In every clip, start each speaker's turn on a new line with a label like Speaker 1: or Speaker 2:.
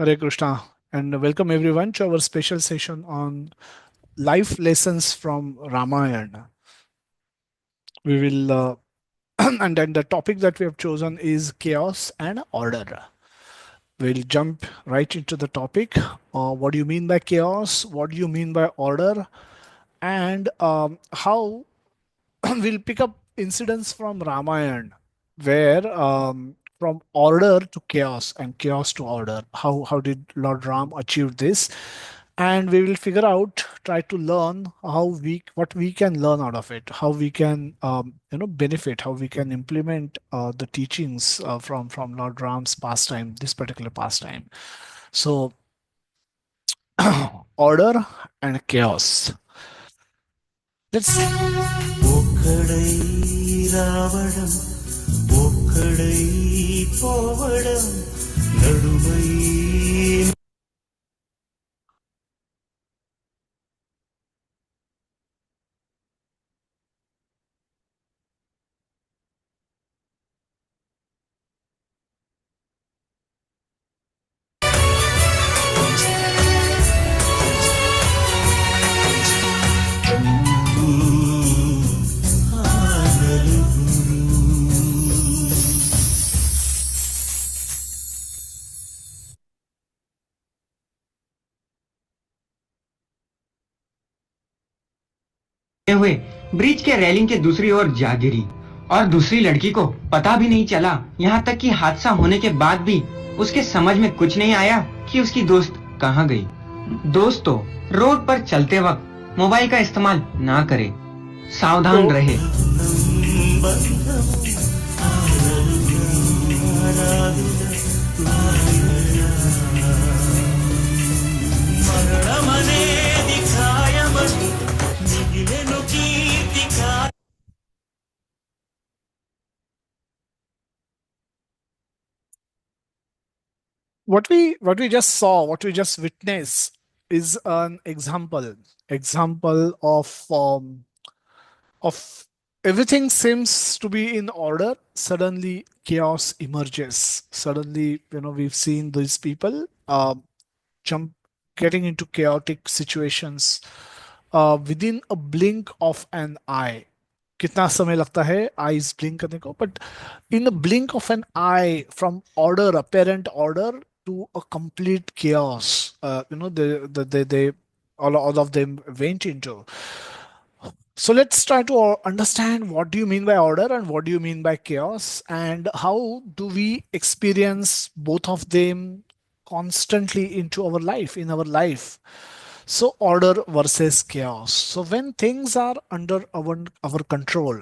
Speaker 1: Hare Krishna, and welcome everyone to our special session on life lessons from Ramayana. We will, and then the topic that we have chosen is chaos and order. We'll jump right into the topic. What do you mean by chaos? What do you mean by order? And how we'll pick up incidents from Ramayana where from order to chaos and chaos to order. How did Lord Ram achieve this? And we will figure out, try to learn how we what we can learn out of it, how we can benefit, how we can implement the teachings from Lord Ram's pastime, this particular pastime. So order and chaos. Let's
Speaker 2: ఒక్కడై రావడం ఒక్కడై పోవడం నడుమై ఆ నలుగురు
Speaker 3: हुए bridge के railing के दूसरी ओर जा गिरी और दूसरी लड़की को पता भी नहीं चला। यहाँ तक कि हादसा होने के बाद भी उसके समझ में कुछ नहीं आया कि उसकी दोस्त कहाँ गई। दोस्तों, रोड पर चलते वक्त मोबाइल का इस्तेमाल ना करें, सावधान
Speaker 1: so
Speaker 3: रहे।
Speaker 2: బంధము ఆ నలుగురు మరణమనేది ఖాయమని మిగిలెను కీర్తి
Speaker 1: what we just saw, what we just witnessed is an example of everything seems to be in order. Suddenly chaos emerges. Suddenly, we've seen these people jump getting into chaotic situations within a blink of an eye. कितना समय लगता है eyes blink करने को, but in the blink of an eye, from order, apparent order, to a complete chaos. They all of them went into. So let's try to understand, what do you mean by order and what do you mean by chaos, and how do we experience both of them constantly into our life, in our life. So order versus chaos. So when things are under our control,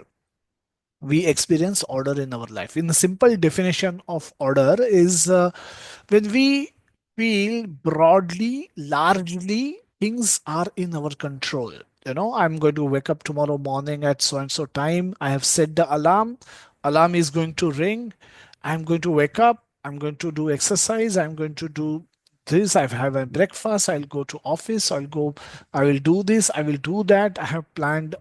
Speaker 1: we experience order in our life. In the simple definition of order is when we feel broadly, largely, things are in our control. I'm going to wake up tomorrow morning at so and so time. I have set the alarm. Alarm is going to ring. I'm going to wake up. I'm going to do exercise. I'm going to do this. I have a breakfast. I'll go to office. I will do this. I will do that. I have planned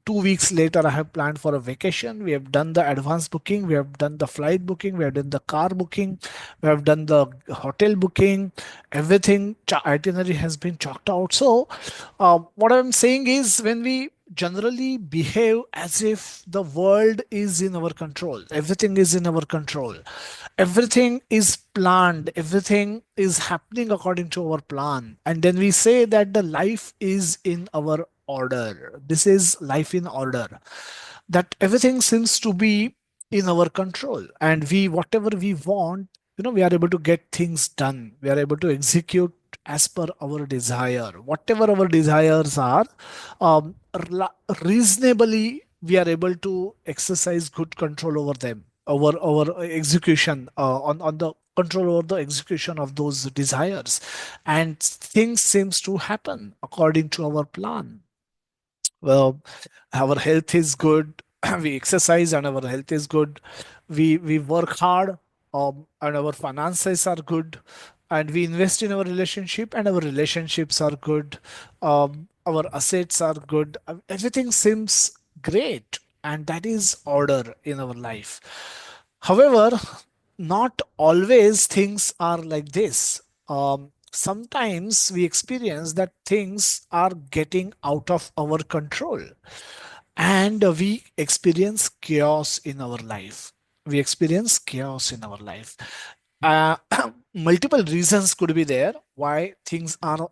Speaker 1: 2 weeks later, I have planned for a vacation. We have done the advance booking, we have done the flight booking, we have done the car booking, we have done the hotel booking. Everything itinerary has been chalked out. So what I'm saying is, when we generally behave as if the world is in our control, everything is in our control, everything is planned, everything is happening according to our plan, and then we say that the life is in our order, this is life in order, that everything seems to be in our control, and we, whatever we want, we are able to get things done, we are able to execute as per our desire, whatever our desires are. Reasonably, we are able to exercise good control over them, over our execution, on the control over the execution of those desires, and things seems to happen according to our plan. Well, our health is good. We exercise and our health is good. We work hard, and our finances are good, and we invest in our relationship and our relationships are good. Our assets are good. Everything seems great, and that is order in our life. However, not always things are like this. Sometimes we experience that things are getting out of our control, and we experience chaos in our life. We experience chaos in our life. Uh, Multiple reasons could be there why things are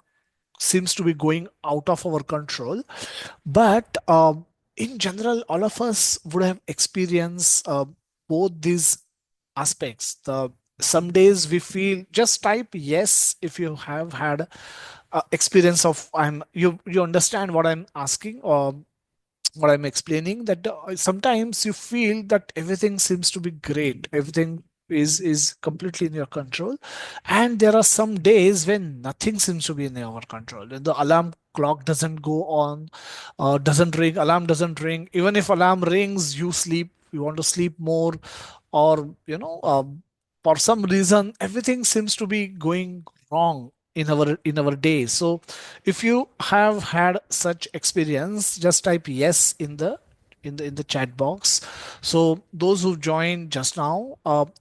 Speaker 1: seems to be going out of our control, but in general all of us would have experienced both these aspects. The some days we feel, just type yes if you have had experience of, you understand what I'm asking or what I'm explaining, that sometimes you feel that everything seems to be great, everything is completely in your control, and there are some days when nothing seems to be in our control. And the alarm clock doesn't go on, doesn't ring, alarm doesn't ring. Even if alarm rings, you sleep, you want to sleep more, or for some reason everything seems to be going wrong in our day. So if you have had such experience, just type yes in the in the chat box. So those who joined just now,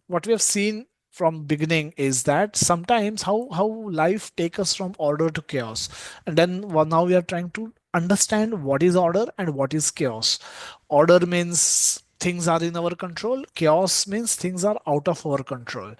Speaker 1: what we have seen from beginning is that sometimes how life take us from order to chaos, and then now we are trying to understand what is order and what is chaos. Order means things are in our control, chaos means things are out of our control.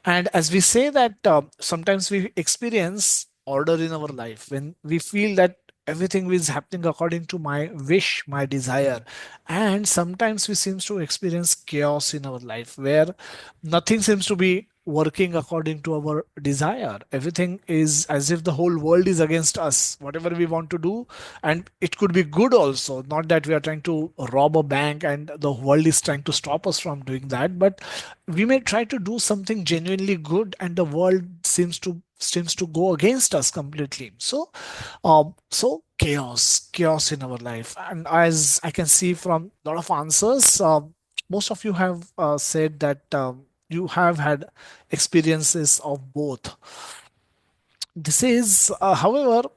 Speaker 1: And as we say that, sometimes we experience order in our life when we feel that everything is happening according to my wish, my desire. And sometimes we seems to experience chaos in our life where nothing seems to be working according to our desire. Everything is as if the whole world is against us, whatever we want to do. And it could be good also, not that we are trying to rob a bank and the world is trying to stop us from doing that, but we may try to do something genuinely good and the world seems to go against us completely. So chaos in our life. And as I can see from a lot of answers, most of you have said that you have had experiences of both. This is, however,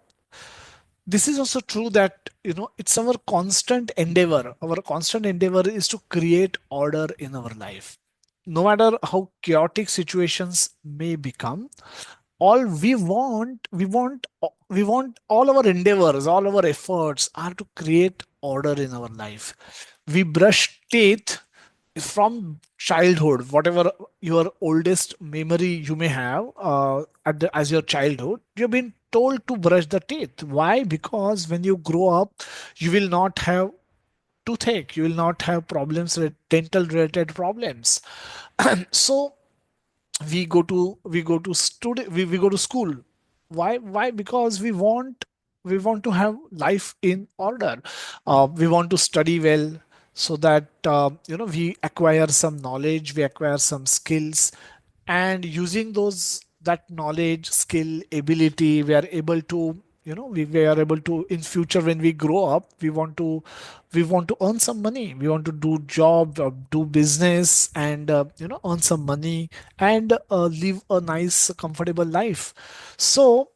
Speaker 1: this is also true that it's our constant endeavor. Our constant endeavor is to create order in our life, no matter how chaotic situations may become. All we want all our endeavors, all our efforts are to create order in our life. We brush teeth from childhood, whatever your oldest memory you may have, as your childhood, you've been told to brush the teeth. Why? Because when you grow up, you will not have toothache, you will not have problems with dental related problems. So we go to school. Why? Because we want to have life in order. We want to study well, so that we acquire some knowledge, we acquire some skills, and using those that knowledge, skill, ability, we are able to, we are able to, in future when we grow up, we want to earn some money, we want to do job, do business, and earn some money, and live a nice comfortable life. So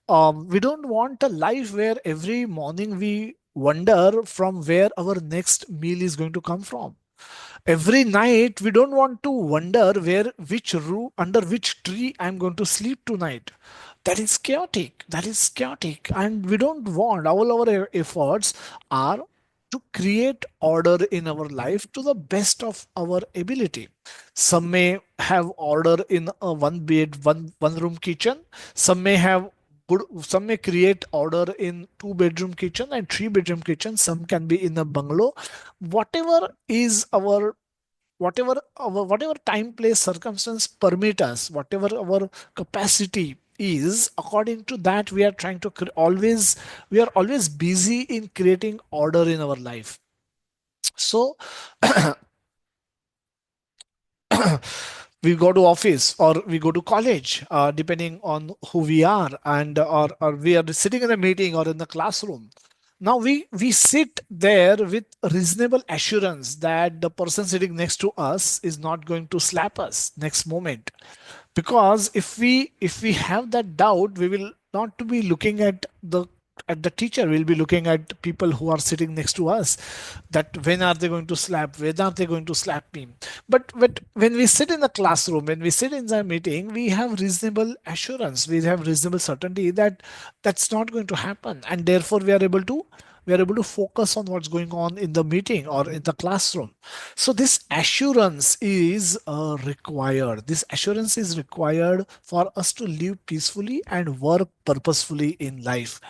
Speaker 1: we don't want a life where every morning we wonder from where our next meal is going to come from. Every night we don't want to wonder where, which room, under which tree I'm going to sleep tonight. That is chaotic, and we don't want. All our efforts are to create order in our life to the best of our ability. Some may have order in a one bed, one room kitchen. Some may have good, some may create order in two-bedroom kitchen and three-bedroom kitchen. Some can be in a bungalow. Whatever is our, whatever time, place, circumstance permit us, whatever our capacity is, according to that we are trying to always, we are always busy in creating order in our life. So we go to office or we go to college, depending on who we are, and or we are sitting in a meeting or in the classroom. Now we sit there with reasonable assurance that the person sitting next to us is not going to slap us next moment. Because if we have that doubt, we will not to be looking at the at the teacher, we'll be looking at people who are sitting next to us, that when are they going to slap, when are they going to slap me. But when we sit in the classroom, when we sit in the meeting, we have reasonable assurance, we have reasonable certainty that that's not going to happen, and therefore we are able to focus on what's going on in the meeting or in the classroom. So this assurance is required. This assurance is required for us to live peacefully and work purposefully in life.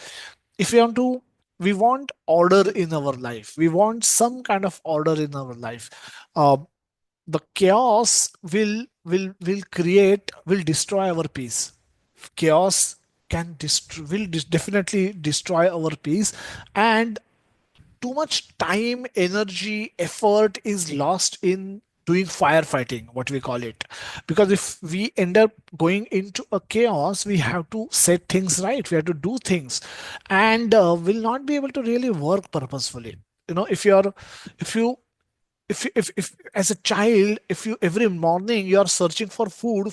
Speaker 1: If we want order in our life, we want some kind of order in our life. uh, the chaos will destroy our peace. Chaos will definitely destroy our peace, and too much time, energy, effort is lost in doing firefighting, what we call it. Because if we end up going into a chaos, we have to set things right, we have to do things, and will not be able to really work purposefully. If you if as a child, if you every morning you are searching for food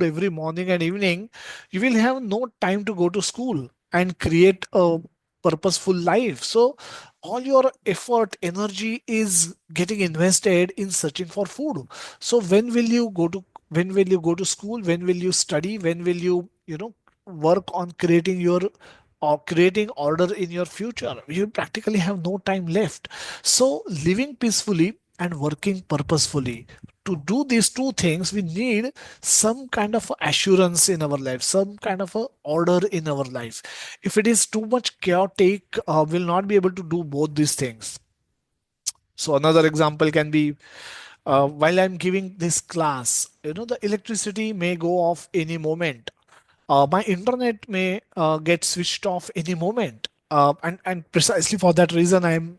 Speaker 1: every morning and evening, you will have no time to go to school and create a purposeful life. So all your effort, energy is getting invested in searching for food. So when will you go to school, when will you study, when will you work on creating your or creating order in your future? You practically have no time left. So living peacefully and working purposefully, to do these two things, we need some kind of assurance in our life, some kind of a order in our life. If it is too much chaotic, we'll not be able to do both these things. So another example can be, while I'm giving this class, the electricity may go off any moment. My internet may get switched off any moment. And precisely for that reason, I'm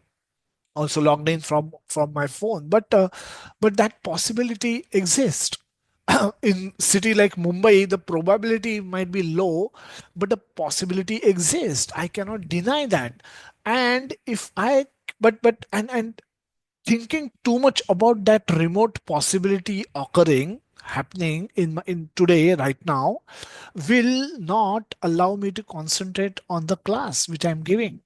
Speaker 1: also logged in from my phone. But that possibility exists. In city like Mumbai, the probability might be low, but the possibility exists. I cannot deny that. And if I but and thinking too much about that remote possibility occurring, happening in today right now, will not allow me to concentrate on the class which I'm giving.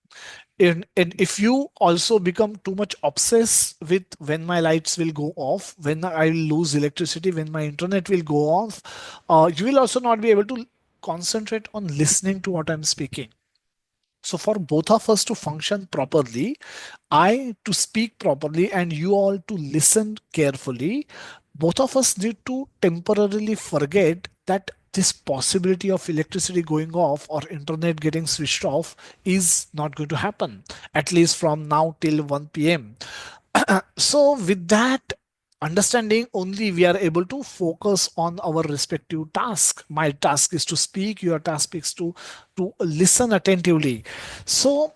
Speaker 1: And if you also become too much obsessed with when my lights will go off, when I will lose electricity, when my internet will go off, you will also not be able to concentrate on listening to what I'm speaking. So for both of us to function properly, I to speak properly and you all to listen carefully, both of us need to temporarily forget that this possibility of electricity going off or internet getting switched off is not going to happen, at least from now till 1 p.m. So with that understanding only, we are able to focus on our respective task. My task is to speak, your task is to listen attentively. So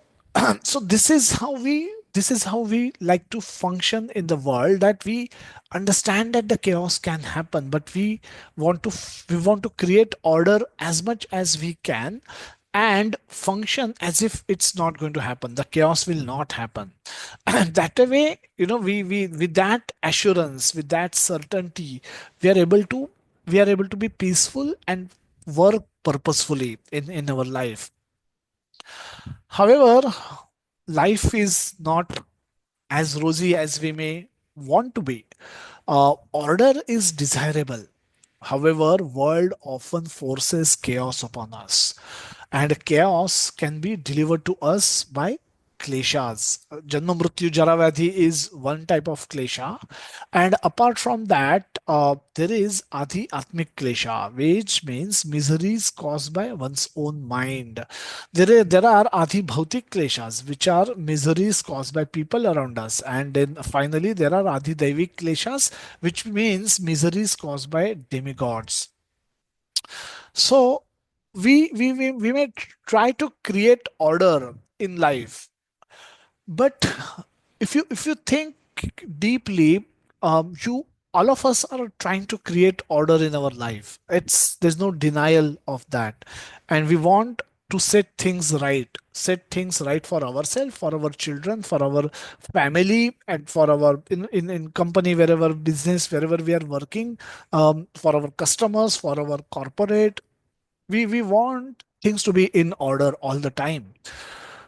Speaker 1: so this is how we like to function in the world, that we understand that the chaos can happen, but we want to create order as much as we can, and function as if it's not going to happen, the chaos will not happen. And that way, we with that assurance, with that certainty, we are able to we are able to be peaceful and work purposefully in our life. However, life is not as rosy as we may want to be. Order is desirable. However, world often forces chaos upon us, and chaos can be delivered to us by kleshas. Janma Mrityu Jara Vyadhi is one type of klesha, and apart from that, there is Adi Atmik klesha, which means miseries caused by one's own mind. There are Adi Bhautik kleshas, which are miseries caused by people around us, and then finally there are Adi Daivik kleshas, which means miseries caused by demigods. So we may try to create order in life, but if you think deeply, you all of us are trying to create order in our life. There's no denial of that, and we want to set things right for ourselves, for our children, for our family, and for our in company, wherever business, wherever we are working, for our customers, for our corporate. We want things to be in order all the time.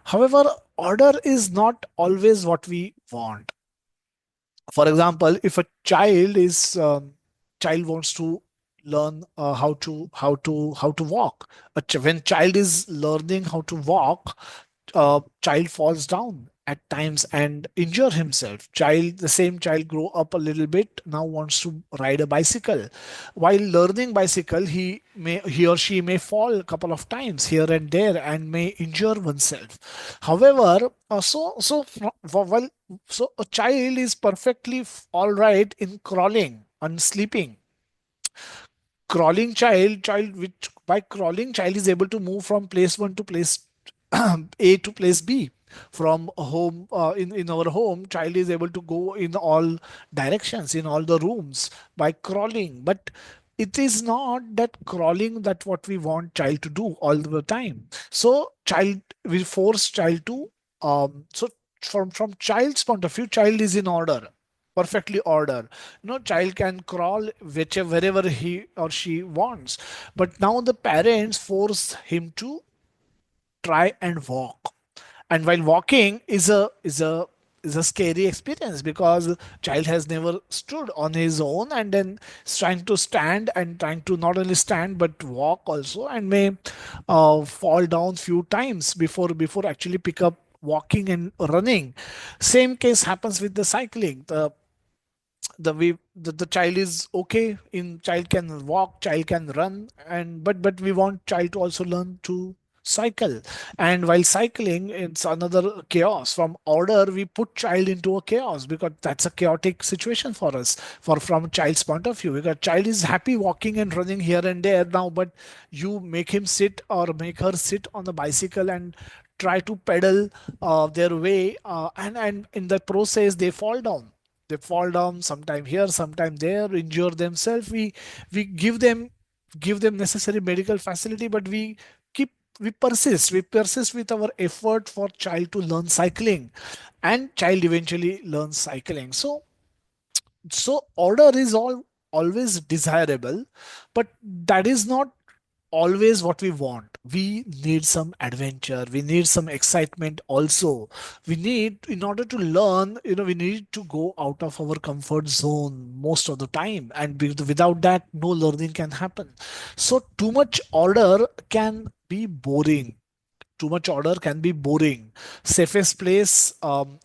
Speaker 1: However, order is not always what we want. For example, if a child wants to learn how to walk. When child is learning how to walk, child falls down at times and injure himself. The same child grow up a little bit, now wants to ride a bicycle. While learning bicycle, he or she may fall a couple of times here and there and may injure oneself. However, well, so a child is perfectly all right in crawling and sleeping. Child which by crawling child is able to move from place one to place A to place B. From a home, in our home, child is able to go in all directions, in all the rooms by crawling. But it is not that crawling that what we want child to do all the time. So child, we force child to, so from child's point of view, child is in order, perfectly order. Child can crawl wherever he or she wants. But now the parents force him to try and walk. And while walking is a scary experience, because child has never stood on his own, and then is trying to stand and trying to not only stand but walk also, and may fall down few times before actually pick up walking and running. Same case happens with the cycling. The child is okay in, child can walk, child can run, and but we want child to also learn to cycle. And while cycling, it's another chaos. From order, we put child into a chaos, because that's a chaotic situation for us, for from child's point of view, because child is happy walking and running here and there now, but you make him sit or make her sit on the bicycle and try to pedal their way, and in the process they fall down sometime here, sometime there, injure themselves. We give them necessary medical facility, but keep we persist with our effort for child to learn cycling, and child eventually learns cycling. So order is always desirable, but that is not always what we want. We need some adventure, we need some excitement also. We need, in order to learn, we need to go out of our comfort zone most of the time, and without that no learning can happen. So too much order can be boring. Safest place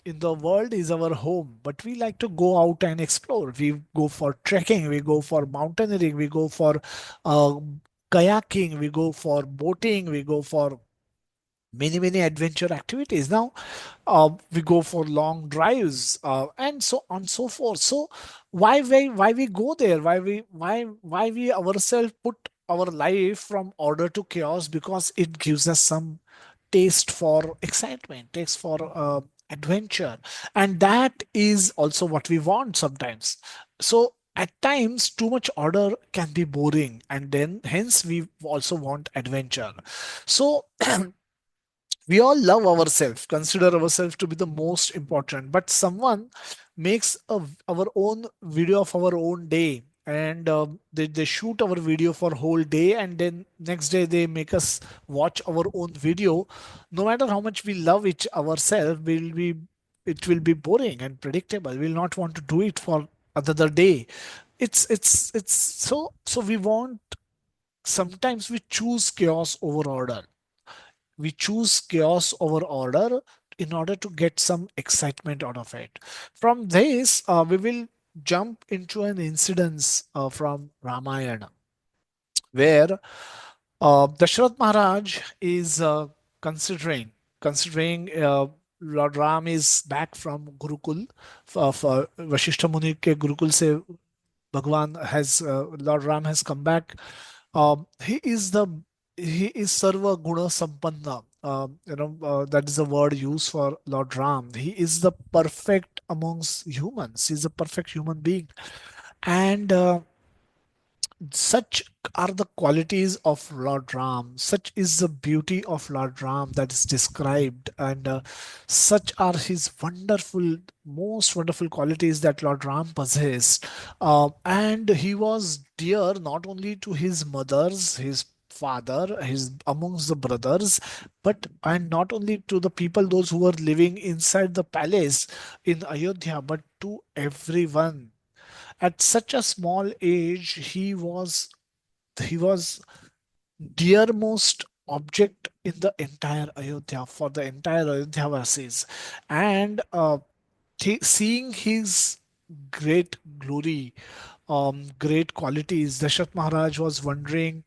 Speaker 1: in the world is our home, but we like to go out and explore. We go for trekking, we go for mountaineering, we go for uh, kayaking, we go for boating, we go for many adventure activities. Now we go for long drives, and so on so forth. So why we go there, why we ourselves put our life from order to chaos? Because it gives us some taste for excitement, taste for adventure, and that is also what we want sometimes. So at times too much order can be boring, and then hence we also want adventure. So we all love ourselves, consider ourselves to be the most important, but someone makes our own video of our own day, and they shoot our video for whole day, and then next day they make us watch our own video. No matter how much we love each ourselves, it will be boring and predictable. We'll not want to do it for another day. It's so we want, sometimes we choose chaos over order. We choose chaos over order in order to get some excitement out of it. From this, we will jump into an incident from Ramayana, where Dashrath Maharaj is considering Lord Ram is back from Gurukul, for Vashishta Muni ke Gurukul se Bhagwan has Lord Ram has come back. He is Sarva Guna Sampanna. That is the word used for Lord Ram. He is the perfect amongst humans. He's a perfect human being, and such are the qualities of Lord Ram. Such is the beauty of Lord Ram that is described, and such are his most wonderful qualities that Lord Ram possessed. And he was dear not only to his mothers, his father, his amongst the brothers, but and not only to the people, those who were living inside the palace in Ayodhya, but to everyone. At such a small age, he was dearmost object in the entire Ayodhya for the entire Ayodhya vasis, and seeing his great glory, great qualities, Dashath Maharaj was wondering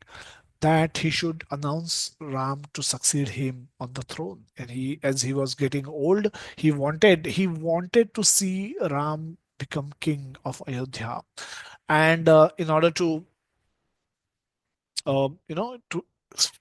Speaker 1: that he should announce Ram to succeed him on the throne. And he, as he was getting old, he wanted to see Ram become king of Ayodhya. And in order to to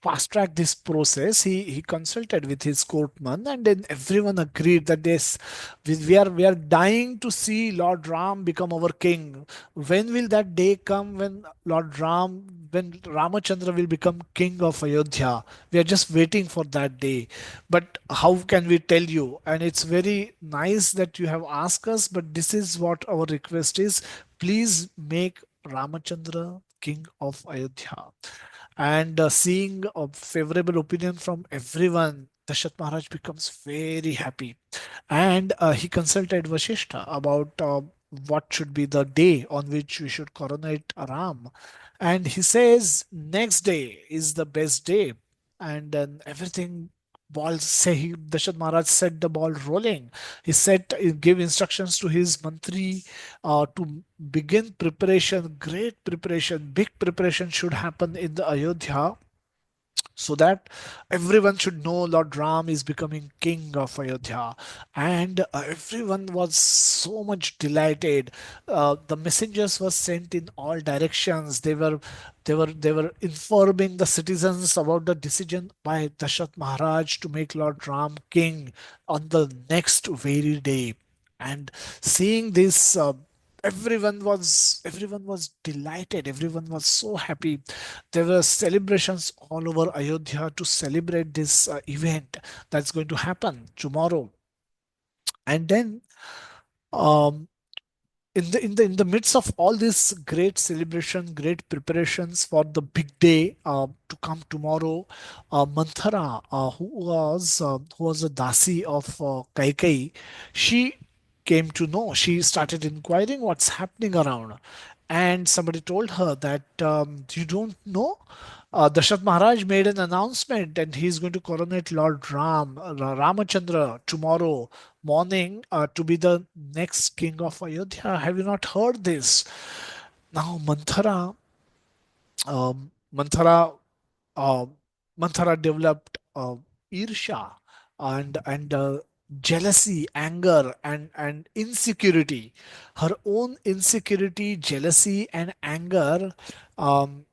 Speaker 1: fast track this process, he consulted with his courtman, and then everyone agreed that this we are dying to see Lord Ram become our king. When will that day come when Ramachandra will become king of Ayodhya? We are just waiting for that day. But how can we tell you? And it's very nice that you have asked us, but this is what our request is. Please make Ramachandra king of Ayodhya. And seeing a favorable opinion from everyone, Dashath Maharaj becomes very happy. And he consulted Vashishta about what should be the day on which we should coronate Ram. And he says, next day is the best day. And then everything ball say he Dashath Maharaj set the ball rolling. He gave instructions to his mantri to begin preparation, great preparation, big preparation should happen in the Ayodhya, so that everyone should know Lord Ram is becoming king of Ayodhya. And everyone was so much delighted. The messengers were sent in all directions. They were informing the citizens about the decision by Dashath Maharaj to make Lord Ram king on the next very day. And seeing this, everyone was delighted. Everyone was so happy. There were celebrations all over Ayodhya to celebrate this event that's going to happen tomorrow. And then, um, in the midst of all this great celebration, great preparations for the big day to come tomorrow, Manthara, who was a dasi of Kaikai, she came to know. She started inquiring what's happening around, and somebody told her that you don't know. Dashath Maharaj made an announcement, and he's going to coronate Lord Ramachandra tomorrow morning to be the next king of Ayodhya. Have you not heard this? Now, um, Manthara, uh, Manthara developed irsha and jealousy, anger, and insecurity. Her own insecurity, jealousy, and anger um,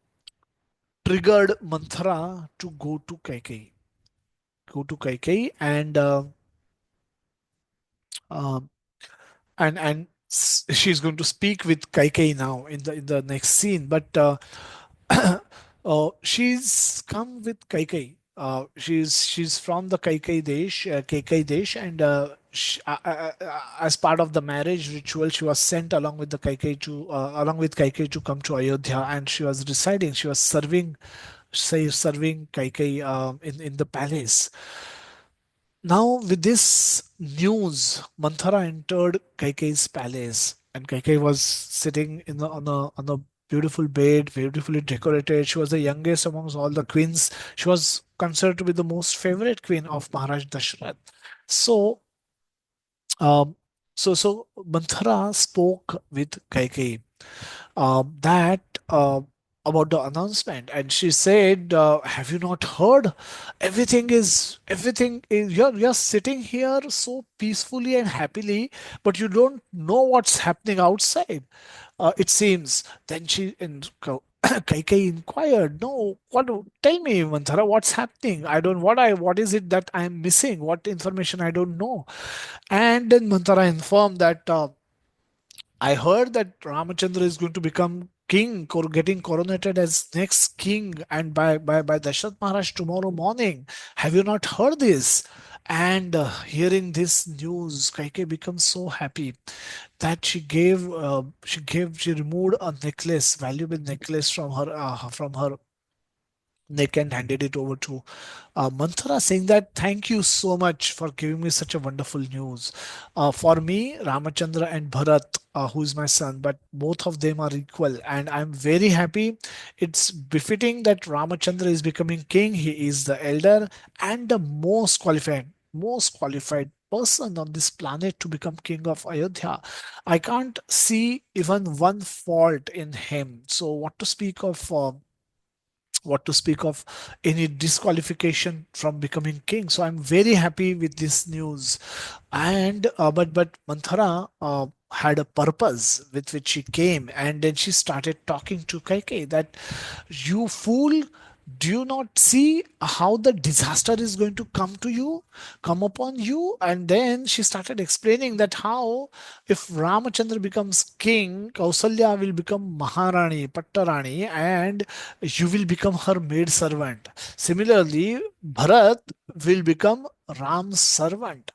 Speaker 1: triggered Manthara to go to Kaikai, um, and she's going to speak with Kaikai now in the next scene. But she's come with Kaikai. She's from the Kaikai Desh, and as part of the marriage ritual, she was sent along with Kaikai to come to Ayodhya, and she was residing. She was serving Kaikai in the palace. Now, with this news, Manthara entered Kaikai's palace, and Kaikai was sitting on a beautiful bed, beautifully decorated. She was the youngest amongst all the queens. She was considered to be the most favorite queen of Maharaj Dashrath. So, um, so Manthara spoke with Kaikai that about the announcement, and she said, have you not heard? Everything is you're sitting here so peacefully and happily, but you don't know what's happening outside, it seems. Then she and Kaikai inquired, no, tell me, Manthara, what's happening? I don't what is it that I'm missing? What information I don't know? And then Manthara informed that I heard that Ramachandra is going to become king or getting coronated as next king, and by Dashrath Maharaj tomorrow morning. Have you not heard this? And hearing this news, Kaikeyi becomes so happy that she removed a necklace, valuable necklace from her neck and handed it over to Manthara, saying that thank you so much for giving me such a wonderful news. For me, Ramachandra and Bharat, who is my son, but both of them are equal, and I'm very happy. It's befitting that Ramachandra is becoming king. He is the elder and the most qualified person on this planet to become king of Ayodhya. I can't see even one fault in him. So, what to speak of any disqualification from becoming king. So I'm very happy with this news. And but Manthara had a purpose with which she came, and then she started talking to Kaikeyi that, you fool, do you not see how the disaster is going to come upon you? And then she started explaining that how, if Ramachandra becomes king, Kausalya will become Maharani, Pattarani, and you will become her maid servant. Similarly, Bharat will become Ram's servant,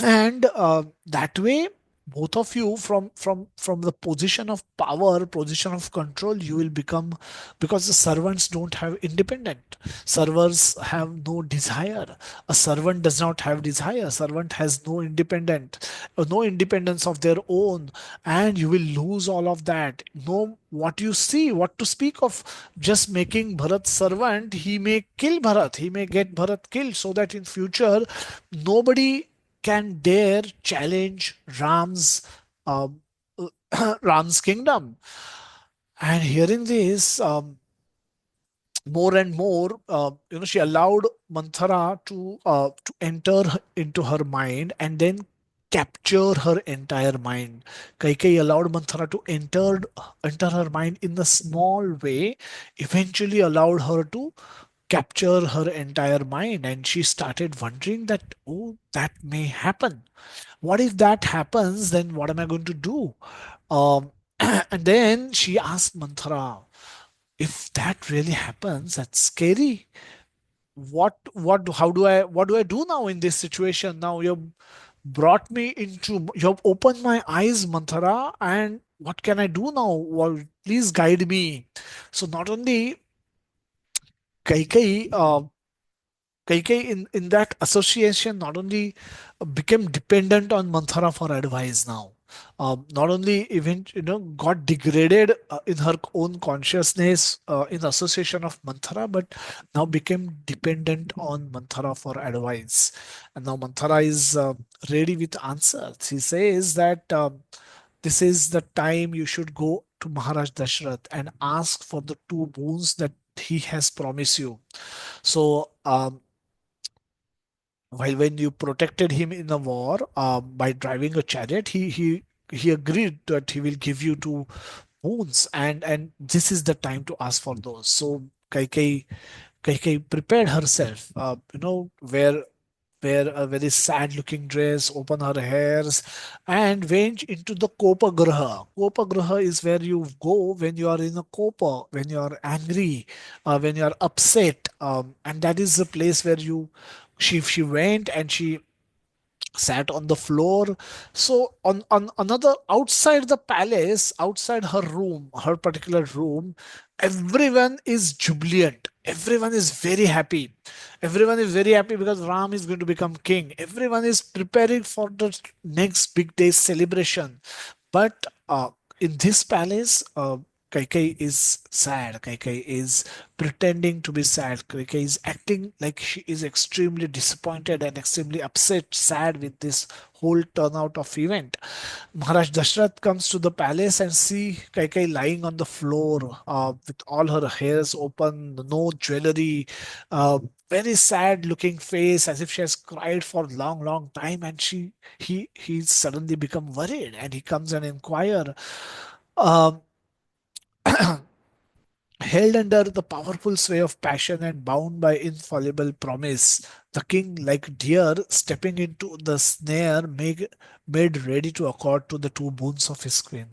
Speaker 1: and that way, both of you, from the position of power, position of control, you will become, because the servants don't have independent, servers have no desire, a servant does not have desire, servant has no independence of their own, and you will lose all of that. No, what you see, what to speak of just making Bharat servant, he may kill Bharat, he may get Bharat killed, so that in future nobody can dare challenge um, Ram's kingdom. And hearing this, more and more, she allowed Manthara to enter into her mind and then capture her entire mind. Kaikeyi allowed Manthara to enter her mind in a small way, eventually allowed her to capture her entire mind, and she started wondering that, oh, that may happen. What if that happens? Then what am I going to do? And then she asked Manthara, if that really happens, that's scary. What do I do now in this situation? Now you've opened my eyes, Manthara, and what can I do now? Well, please guide me. So not only Kaikai, Kaikai in that association not only became dependent on Manthara for advice now, not only even got degraded in her own consciousness in association of Manthara, but now became dependent on Manthara for advice. And now Manthara is ready with answers. He says that this is the time you should go to Maharaj Dashrath and ask for the two boons that he has promised you. So while when you protected him in a war by driving a chariot, he agreed that he will give you two wounds, and this is the time to ask for those. So Kaikei prepared herself, wear a very sad looking dress, open her hairs, and went into the Kopa Graha. Kopa Graha is where you go when you are in a Kopa, when you are angry, when you are upset. And that is the place where she went and she sat on the floor. So on another, outside the palace, outside her room, her particular room, everyone is jubilant, everyone is very happy, everyone is very happy because Ram is going to become king, everyone is preparing for the next big day celebration. But in this palace, Kaikai is sad. Kaikai is pretending to be sad. Kaikai is acting like she is extremely disappointed and extremely upset, sad with this whole turnout of event. Maharaj Dashrath comes to the palace and see Kaikai lying on the floor with all her hairs open, no jewelry, very sad looking face, as if she has cried for a long, long time. And he suddenly become worried, and he comes and inquire. Um, Held under the powerful sway of passion and bound by infallible promise, the king, like deer stepping into the snare, made ready to accord to the two boons of his queen.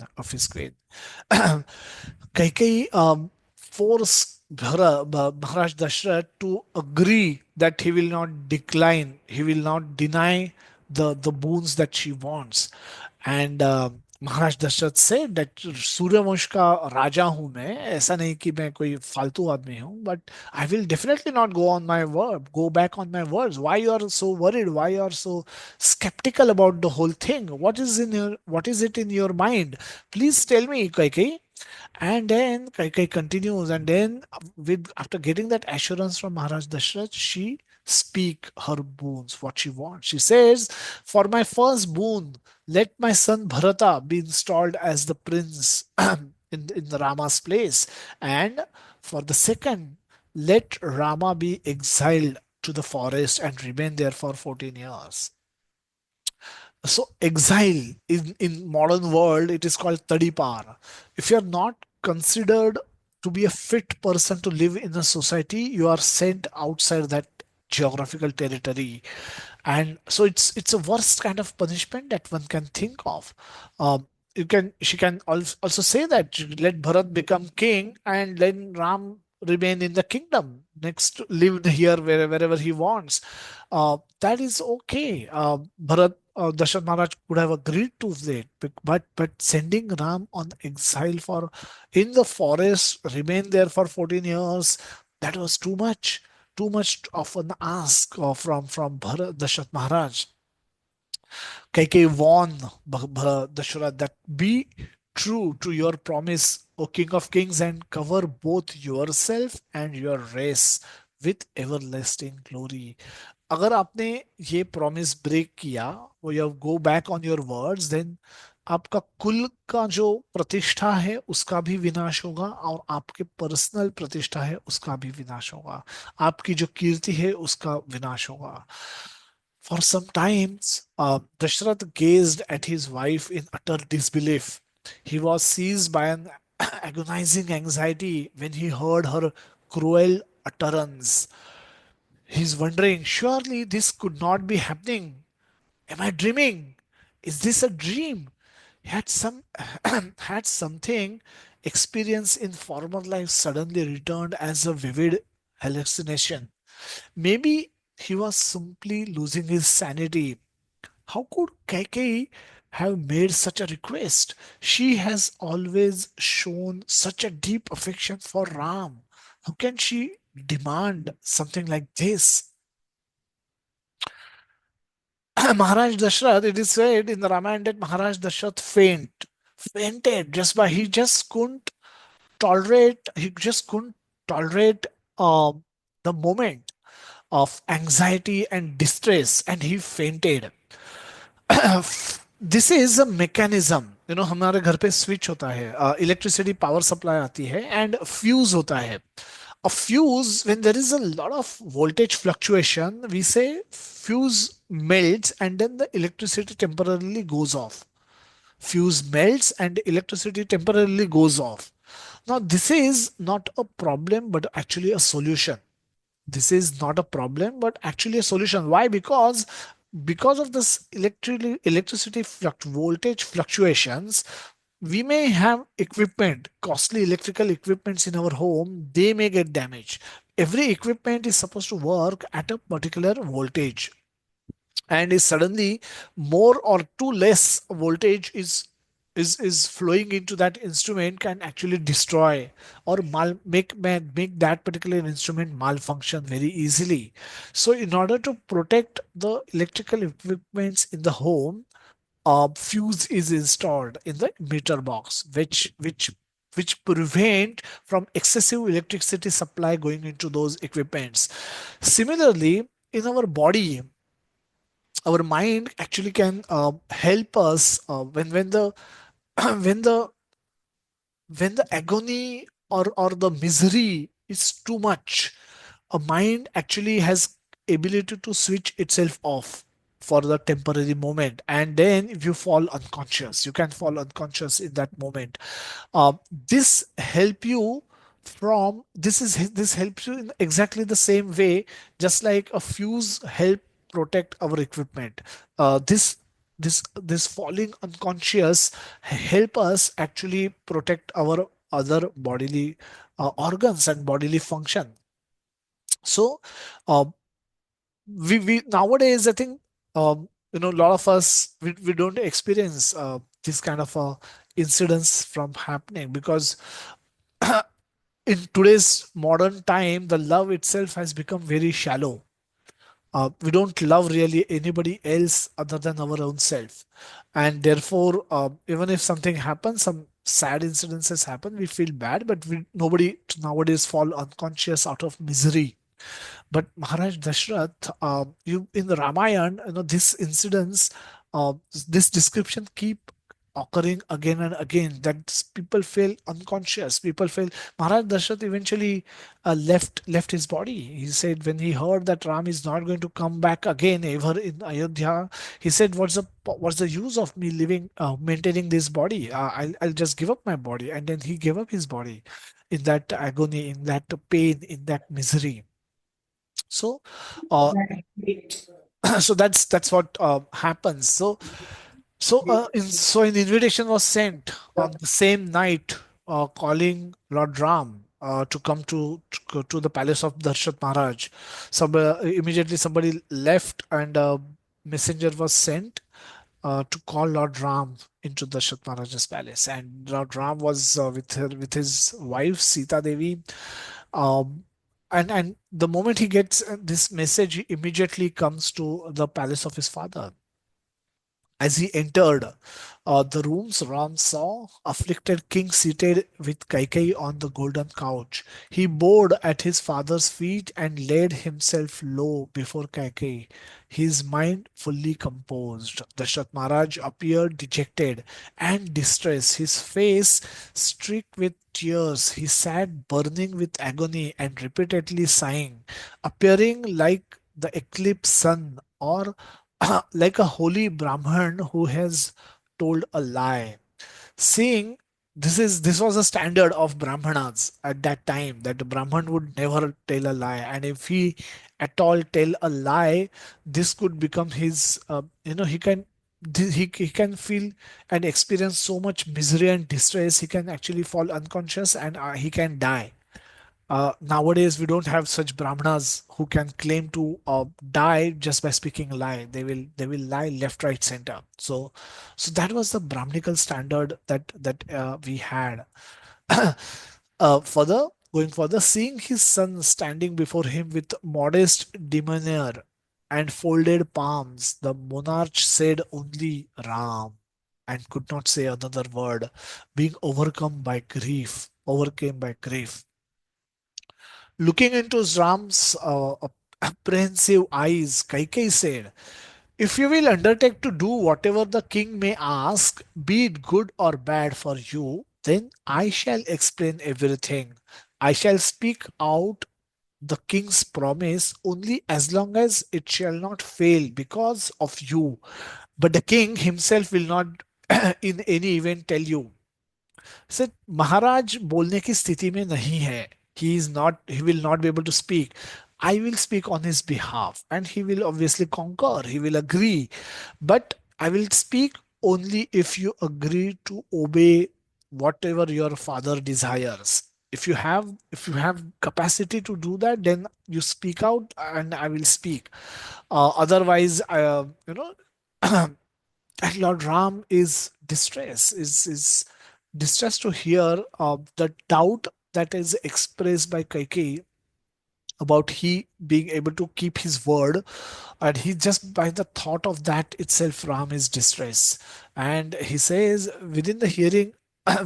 Speaker 1: Kaikeyi forced Maharaj Dashrath to agree that he will not decline, he will not deny the boons that she wants. And Maharaj Dasharath से that Suryavansh का राजा हूं मैं, ऐसा नहीं कि मैं कोई फालतू आदमी हूं, but I will definitely not go on my word, go back on my words. Why you are so worried, why you are so skeptical about the whole thing? What is it in your mind? Please tell me, Kaikai. And then Kaikai continues, and then with after getting that assurance from Maharaj Dashrath, she speak her boons, what she wants. She says, "For my first boon, let my son Bharata be installed as the prince in the Rama's place, and for the second, let Rama be exiled to the forest and remain there for 14 years." So exile in modern world, it is called tadipar. If you are not considered to be a fit person to live in a society, you are sent outside that geographical territory. And so it's a worst kind of punishment that one can think of. You can she can also say that let Bharat become king and then Ram remain in the kingdom next, live here wherever he wants. That is okay. Bharat, Dashrath Maharaj could have agreed to that, but sending Ram on exile for in the forest, remain there for 14 years, that was too much of an ask from Bharat, Dashrath Maharaj. Kaikeyi warned Dashrath that be true to your promise, O King of Kings, and cover both yourself and your race with everlasting glory. अगर आपने ये promise break किया, वो you go back on your words, then आपका कुल का जो प्रतिष्ठा है उसका भी विनाश होगा, और आपके पर्सनल प्रतिष्ठा है उसका भी विनाश होगा, आपकी जो कीर्ति है उसका विनाश होगा. For some times, Dashrath gazed at his wife in utter disbelief. He was seized by an agonizing anxiety when he heard her cruel utterance. He's wondering, surely this could not be happening. Am I dreaming? Is this a dream? He had had something experienced in former life suddenly returned as a vivid hallucination. Maybe he was simply losing his sanity. How could Kaikei have made such a request? She has always shown such a deep affection for Ram. How can she demand something like this? Maharaj Dashrath, it is said in the Ramayana that Maharaj Dashrath fainted just by he just couldn't tolerate the moment of anxiety and distress, and he fainted. This is a mechanism. हमारे घर पे switch होता है, electricity power supply आती है, and fuse होता है. A fuse, when there is a lot of voltage fluctuation, we say fuse melts and then the electricity temporarily goes off. Fuse melts and electricity temporarily goes off. Now this is not a problem but actually a solution. This is not a problem but actually a solution. Why? Because of this electricity voltage fluctuations, we may have equipment, costly electrical equipments in our home, they may get damaged. Every equipment is supposed to work at a particular voltage, and is suddenly more or too less voltage is flowing into that instrument, can actually destroy or make that particular instrument malfunction very easily. So in order to protect the electrical equipments in the home, a fuse is installed in the meter box, which prevent from excessive electricity supply going into those equipments. Similarly, in our body, our mind actually can help us when the when the when the agony or the misery is too much. A mind actually has ability to switch itself off for the temporary moment, and then if you fall unconscious, you can fall unconscious in that moment. This help you from this helps you in exactly the same way, just like a fuse help protect our equipment. This falling unconscious help us actually protect our other bodily organs and bodily function. So uh, we nowadays, I think, a lot of us, we don't experience this kind of incidents from happening, because in today's modern time, the love itself has become very shallow. We don't love really anybody else other than our own self, and therefore, even if something happens, some sad incidences happen, we feel bad, but nobody nowadays fall unconscious out of misery. But Maharaj Dashrath, you in the Ramayana, this incidents, uh, this description keep occurring again and again. That people feel unconscious. People feel Maharaj Dashrath eventually left his body. He said when he heard that Ram is not going to come back again ever in Ayodhya, he said, "What's the use of me living, maintaining this body? I'll just give up my body." And then he gave up his body in that agony, in that pain, in that misery. So, uh, so that's what happens. So an invitation was sent on the same night, calling Lord Ram to come to the palace of Darshat Maharaj. Immediately somebody left, and a messenger was sent to call Lord Ram into Darshat Maharaj's palace. And Lord Ram was with his wife Sita Devi. Um, and the moment he gets this message, he immediately comes to the palace of his father. As he entered the rooms, Ram saw afflicted king seated with Kaikai on the golden couch. He bowed at his father's feet and laid himself low before Kaikai, his mind fully composed. Dashrath Maharaj appeared dejected and distressed, his face streaked with tears. He sat burning with agony and repeatedly sighing, appearing like the eclipsed sun, or like a holy Brahman who has told a lie. Seeing this was a standard of Brahmanas at that time, that the Brahman would never tell a lie, and if he at all tell a lie, this could become his. He can feel and experience so much misery and distress. He can actually fall unconscious, and he can die. Nowadays, we don't have such brahmanas who can claim to die just by speaking a lie. They will lie left, right, center. So that was the brahmanical standard that we had. Further, going further, seeing his son standing before him with modest demeanor and folded palms, the monarch said only Ram and could not say another word, being overcame by grief. Looking into Ram's apprehensive eyes, Kaikai said, "If you will undertake to do whatever the king may ask, be it good or bad for you, then I shall explain everything. I shall speak out the king's promise only as long as it shall not fail because of you. But the king himself will not in any event tell you." Sir महाराज बोलने की स्थिति में नहीं है. He will not be able to speak. I will speak on his behalf, and he will obviously concur, he will agree, but I will speak only if you agree to obey whatever your father desires. If you have capacity to do that, then you speak out and I will speak. Otherwise, and Lord Ram is distressed to hear the doubt that is expressed by Kaikeyi about he being able to keep his word, and he just by the thought of that itself, Ram is distressed. And he says, within the hearing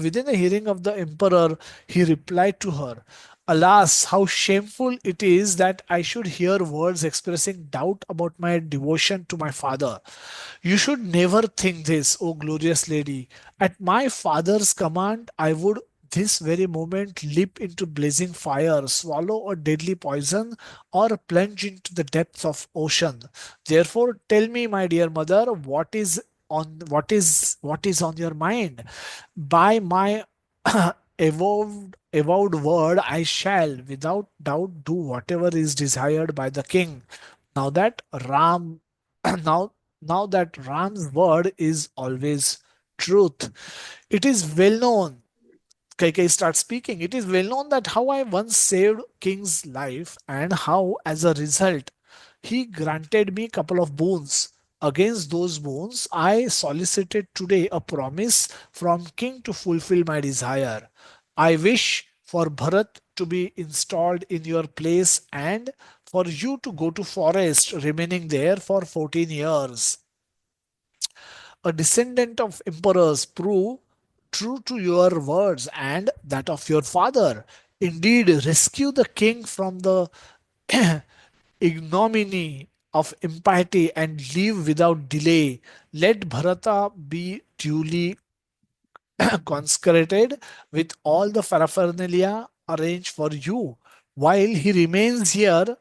Speaker 1: within the hearing of the emperor, he replied to her, "Alas, how shameful it is that I should hear words expressing doubt about my devotion to my father. You should never think this, O glorious lady. At my father's command, I would this very moment leap into blazing fire, swallow a deadly poison, or plunge into the depths of ocean. Therefore, tell me, my dear mother, what is on your mind. By my avowed word, I shall without doubt do whatever is desired by the king. Now that Ram now now that Ram's word is always truth. It is well known. Kaikai starts speaking. It is well known that how I once saved king's life, and how as a result he granted me couple of boons. Against those boons, I solicited today a promise from king to fulfill my desire. I wish for Bharat to be installed in your place and for you to go to forest, remaining there for 14 years. A descendant of emperors, prove true to your words and that of your father. Indeed, rescue the king from the ignominy of impiety and leave without delay. Let Bharata be duly consecrated with all the paraphernalia arranged for you. While he remains here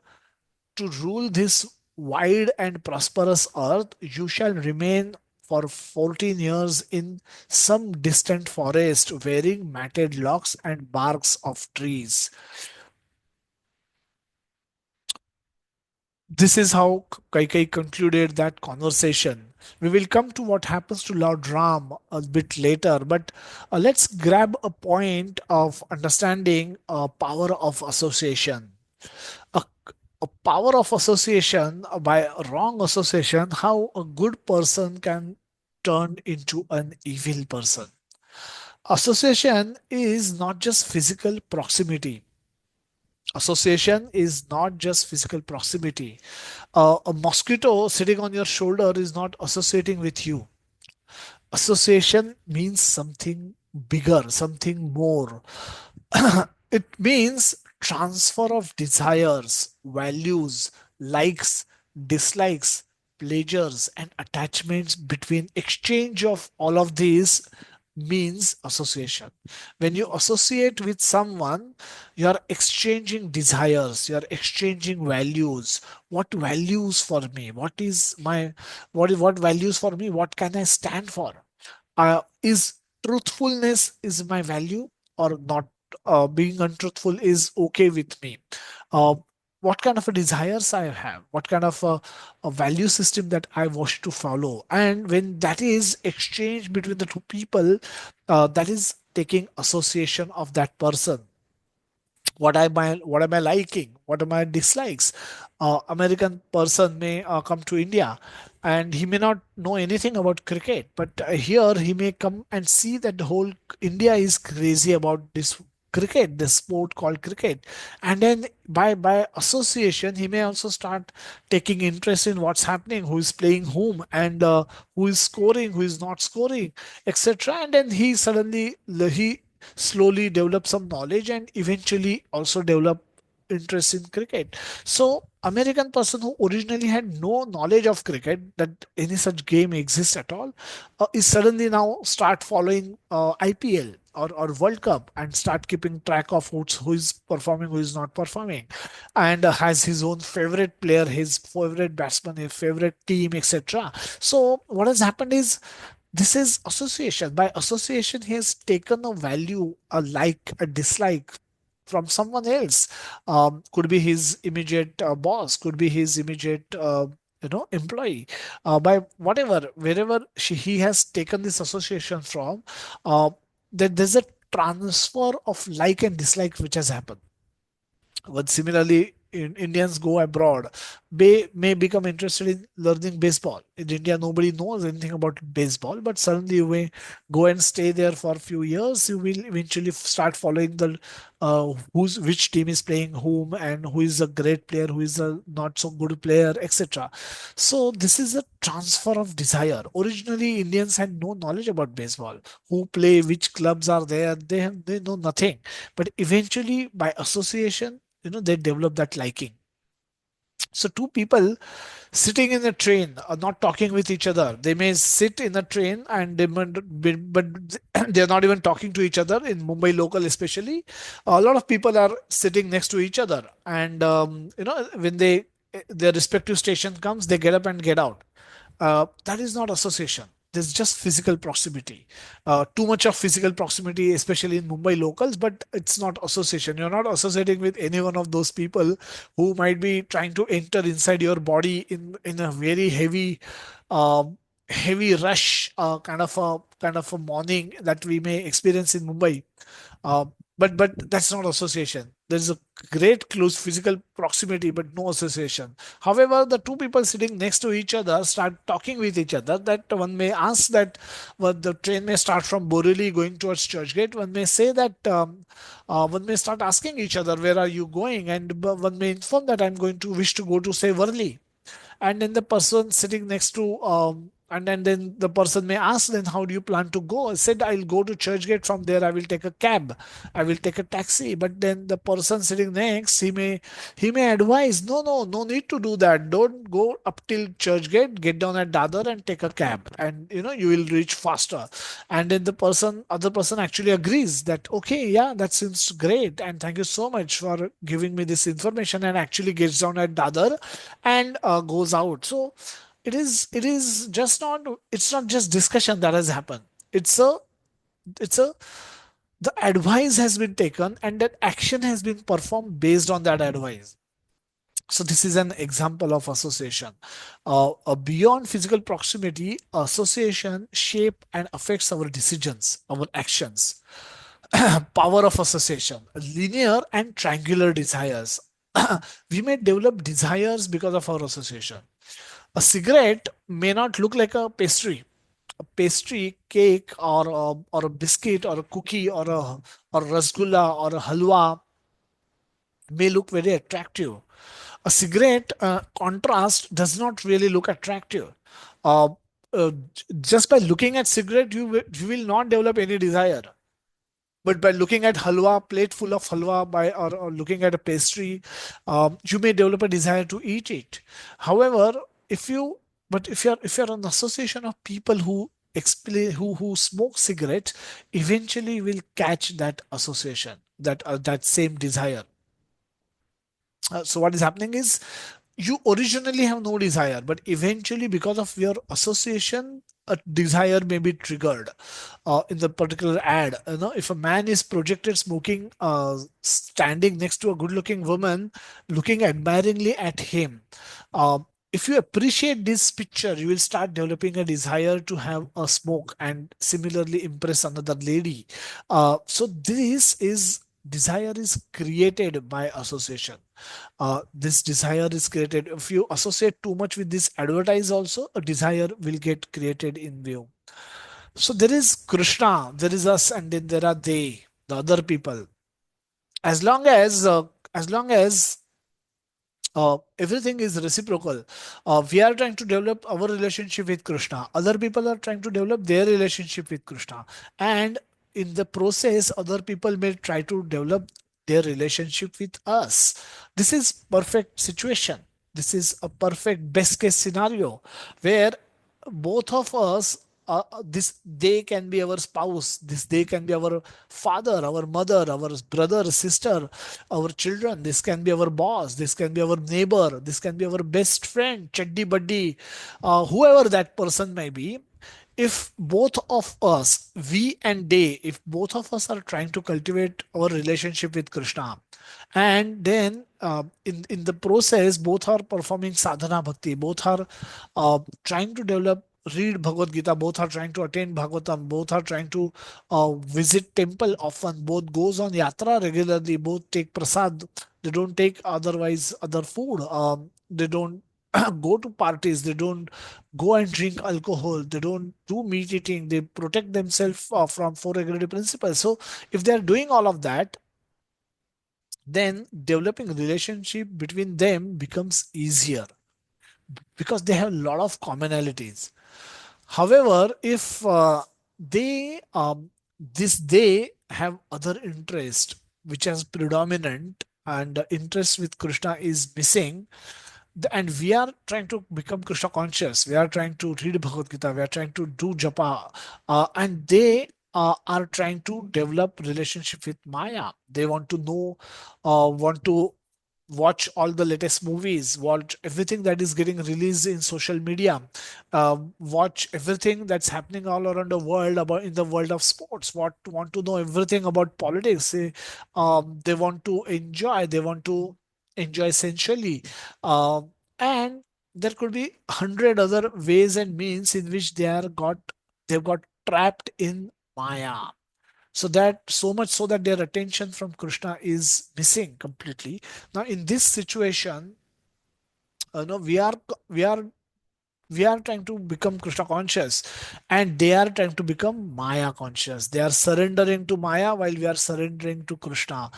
Speaker 1: to rule this wide and prosperous earth, you shall remain for 14 years in some distant forest, wearing matted locks and barks of trees. This is how Kaikai concluded that conversation. We will come to what happens to Lord Ram a bit later, but let's grab a point of understanding power of association. A, a power of association by wrong association, how a good person can turn into an evil person. Association is not just physical proximity. Association is not just physical proximity. A mosquito sitting on your shoulder is not associating with you. Association means something bigger, something more. It means transfer of desires, values, likes, dislikes, pleasures, and attachments between exchange of all of these means association. When you associate with someone, you are exchanging desires, you are exchanging values. What values for me? What is my what values for me? What can I stand for? Is truthfulness is my value or not? Being untruthful is okay with me. uh, what kind of a desires I have, what kind of a value system that I wish to follow, and when that is exchanged between the two people, that is taking association of that person. What am I liking, what am I dislikes. American person may come to India and he may not know anything about cricket, but here he may come and see that the whole India is crazy about this cricket, this sport called cricket, and then by association he may also start taking interest in what's happening, who is playing whom, and who is scoring, who is not scoring, etc. And then he slowly develop some knowledge and eventually also develop interest in cricket. So American person who originally had no knowledge of cricket, that any such game exists at all, is suddenly now start following IPL or World Cup and start keeping track of who is performing, who is not performing, and has his own favorite player, his favorite batsman, his favorite team, etc. So what has happened is this is association. By association, he has taken a value, a like, a dislike from someone else. Could be his immediate boss, could be his immediate employee. By whatever, wherever he has taken this association from, uh, there's a transfer of like and dislike which has happened. But similarly, Indians go abroad, they may become interested in learning baseball. In India, nobody knows anything about baseball, but suddenly you may go and stay there for a few years. You will eventually start following the who's which team is playing whom and who is a great player, who is a not so good player, etc. So this is a transfer of desire. Originally, Indians had no knowledge about baseball. Who play, which clubs are there, they know nothing. But eventually, by association, they develop that liking. So two people sitting in a train are not talking with each other. They may sit in a train and but they're not even talking to each other. In Mumbai local especially, a lot of people are sitting next to each other, and when their respective station comes, they get up and get out. That is not association. There's just physical proximity. Too much of physical proximity, especially in Mumbai locals, but it's not association. You're not associating with any one of those people who might be trying to enter inside your body in a very um, heavy rush kind of a morning that we may experience in Mumbai. but that's not association. There's a great close physical proximity but no association. However, the two people sitting next to each other start talking with each other, that one may ask that, well, the train may start from Boreli going towards Churchgate. One may say that, one may start asking each other, where are you going, and one may inform that I'm going to wish to go to, say, Worli. And then the person sitting next to, and then the person may ask, then how do you plan to go? I said, I'll go to Churchgate. From there I will take a cab, I will take a taxi. But then the person sitting next, he may advise, no need to do that, don't go up till Churchgate, get down at Dadar and take a cab, and you will reach faster. And then the other person actually agrees that, okay, yeah, that seems great, and thank you so much for giving me this information, and actually gets down at Dadar and goes out. So it is just not, it's not just discussion that has happened. It's a it's a the advice has been taken, and that action has been performed based on that advice. So this is an example of association. Beyond physical proximity, association shape and affects our decisions, our actions. Power of association: linear and triangular desires. We may develop desires because of our association. A cigarette may not look like a pastry. A pastry, cake, or a biscuit, or a cookie, or rasgulla, or a halwa may look very attractive. A cigarette, contrast, does not really look attractive. Uh, just by looking at cigarette, you will not develop any desire. But by looking at halwa, plate full of halwa, or looking at a pastry, you may develop a desire to eat it. However, if you if you're an association of people who explain who smoke cigarettes, eventually will catch that association, that same desire. So what is happening is, you originally have no desire, but eventually, because of your association, a desire may be triggered. In the particular ad, if a man is projected smoking, standing next to a good looking woman looking admiringly at him, uh, if you appreciate this picture, you will start developing a desire to have a smoke and similarly impress another lady. So this is desire is created by association. This desire is created if you associate too much with this advertise. Also, a desire will get created in you. So there is Krishna, there is us, and then there are they, the other people. As long as everything is reciprocal, we are trying to develop our relationship with Krishna, other people are trying to develop their relationship with Krishna, and in the process other people may try to develop their relationship with us. This is perfect situation. This is a perfect best case scenario, where both of us, this they can be our spouse, this they can be our father, our mother, our brother, sister, our children, this can be our boss, this can be our neighbor, this can be our best friend, chaddi buddy, whoever that person may be. If both of us, we and they, if both of us are trying to cultivate our relationship with Krishna, and then in the process both are performing sadhana bhakti, both are trying to develop, read Bhagavad Gita, both are trying to attain Bhagavatam, both are trying to visit temple often, both goes on yatra regularly, both take prasad, they don't take otherwise other food, they don't go to parties, they don't go and drink alcohol, they don't do meat eating, they protect themselves from four regulative principles. So if they are doing all of that, then developing relationship between them becomes easier because they have a lot of commonalities. However, if they have other interest which is predominant, and the interest with Krishna is missing, and we are trying to become Krishna conscious, we are trying to read Bhagavad Gita, we are trying to do japa, and they are trying to develop relationship with Maya. They want to know, want to watch all the latest movies, watch everything that is getting released in social media, watch everything that's happening all around the world about in the world of sports, what want to know everything about politics. They want to enjoy sensually, and there could be 100 other ways and means in which they've got trapped in Maya. So that, so much so that their attention from Krishna is missing completely. Now in this situation, no, we are trying to become Krishna conscious, and they are trying to become Maya conscious. They are surrendering to Maya while we are surrendering to Krishna.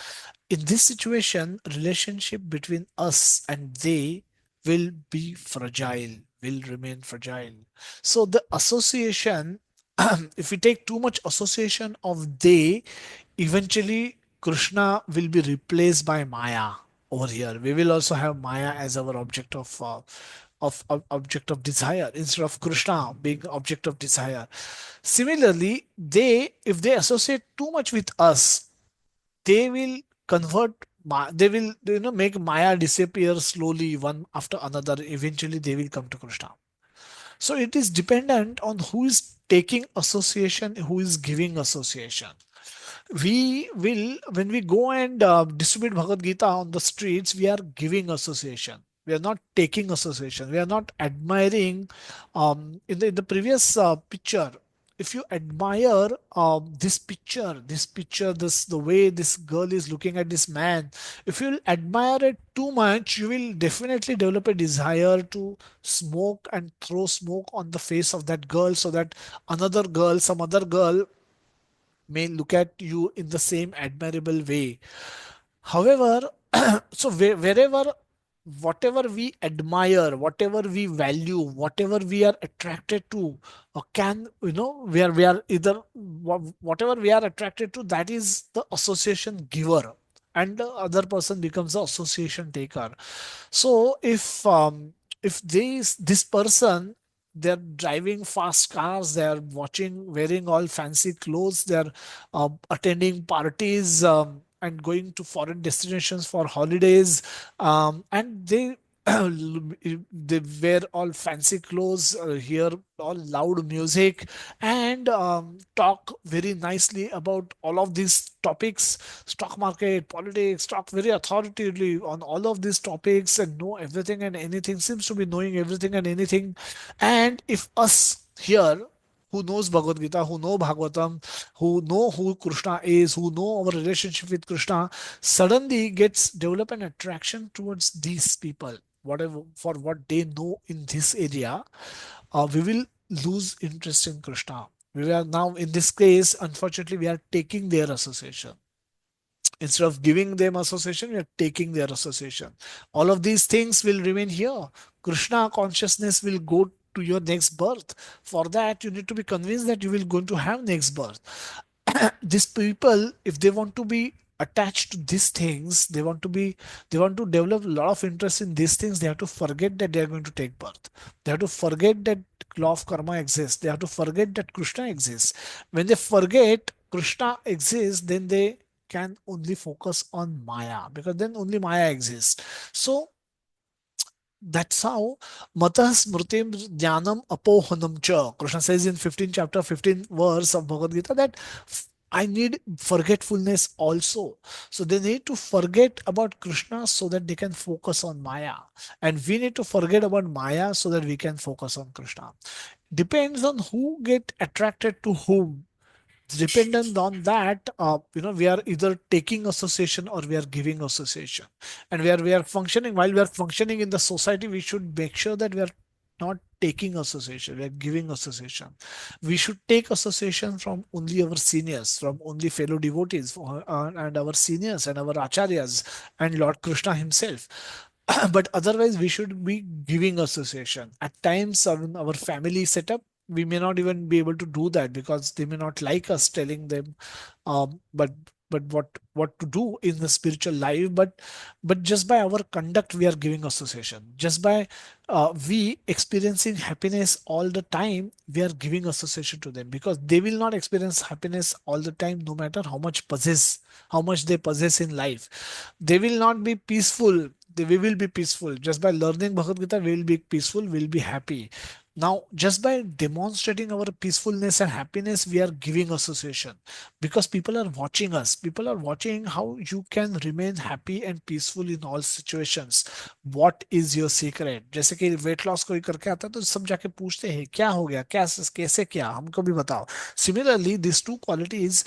Speaker 1: In this situation, relationship between us and they will be fragile, will remain fragile. So the association, if we take too much association of they, eventually Krishna will be replaced by Maya. Over here we will also have Maya as our object of object of desire, instead of Krishna being object of desire. Similarly, they, if they associate too much with us, they will convert, they will, make Maya disappear slowly, one after another. Eventually they will come to Krishna. So it is dependent on who is taking association, who is giving association. We will, when we go and distribute Bhagavad Gita on the streets, we are giving association, we are not taking association, we are not admiring. In the previous picture, if you admire this picture, this, the way this girl is looking at this man, if you admire it too much, you will definitely develop a desire to smoke and throw smoke on the face of that girl, so that another girl, some other girl, may look at you in the same admirable way. However, so wherever, whatever we admire, whatever we value, whatever we are attracted to, can, we are either, whatever we are attracted to, that is the association giver, and the other person becomes the association taker. So if this person, they're driving fast cars, they're watching, wearing all fancy clothes, they're attending parties, and going to foreign destinations for holidays, and they they wear all fancy clothes, hear all loud music, and talk very nicely about all of these topics, stock market, politics, talk very authoritatively on all of these topics, and know everything and anything, seems to be knowing everything and anything. And if us here, who knows Bhagavad Gita, who know Bhagavatam, who know who Krishna is, who know our relationship with Krishna, suddenly gets develop an attraction towards these people, whatever, for what they know in this area, we will lose interest in Krishna. We are now, in this case, unfortunately, we are taking their association. Instead of giving them association, we are taking their association. All of these things will remain here. Krishna consciousness will go to your next birth. For that, you need to be convinced that you will going to have next birth. These people, if they want to be attached to these things, they want to develop a lot of interest in these things, they have to forget that they are going to take birth. They have to forget that law of karma exists. They have to forget that Krishna exists. When they forget Krishna exists, then they can only focus on Maya, because then only Maya exists. So that's how Matah Smritim Jnanam Apohanam Cha. Krishna says in 15 chapter, 15 verse of Bhagavad Gita that I need forgetfulness also. So they need to forget about Krishna so that they can focus on Maya. And we need to forget about Maya so that we can focus on Krishna. Depends on who get attracted to whom. Dependent on that, we are either taking association or we are giving association. And we are functioning, while we are functioning in the society, we should make sure that we are not taking association, we are giving association. We should take association from only our seniors, from only fellow devotees, and our seniors and our acharyas and Lord Krishna himself. But otherwise we should be giving association. At times, in our family setup, we may not even be able to do that, because they may not like us telling them, but what to do in the spiritual life. But just by our conduct we are giving association. Just by we experiencing happiness all the time, we are giving association to them, because they will not experience happiness all the time, no matter how much they possess in life. They will not be peaceful. We will be peaceful just by learning Bhagavad Gita. We will be peaceful, we will be happy. Now, just by demonstrating our peacefulness and happiness, we are giving association, because people are watching us. People are watching how you can remain happy and peaceful in all situations. What is your secret? जैसे कि weight loss कोई करके आता है तो सब जाके पूछते हैं क्या हो गया, क्या कैसे, क्या हमको भी बताओ. Similarly, these two qualities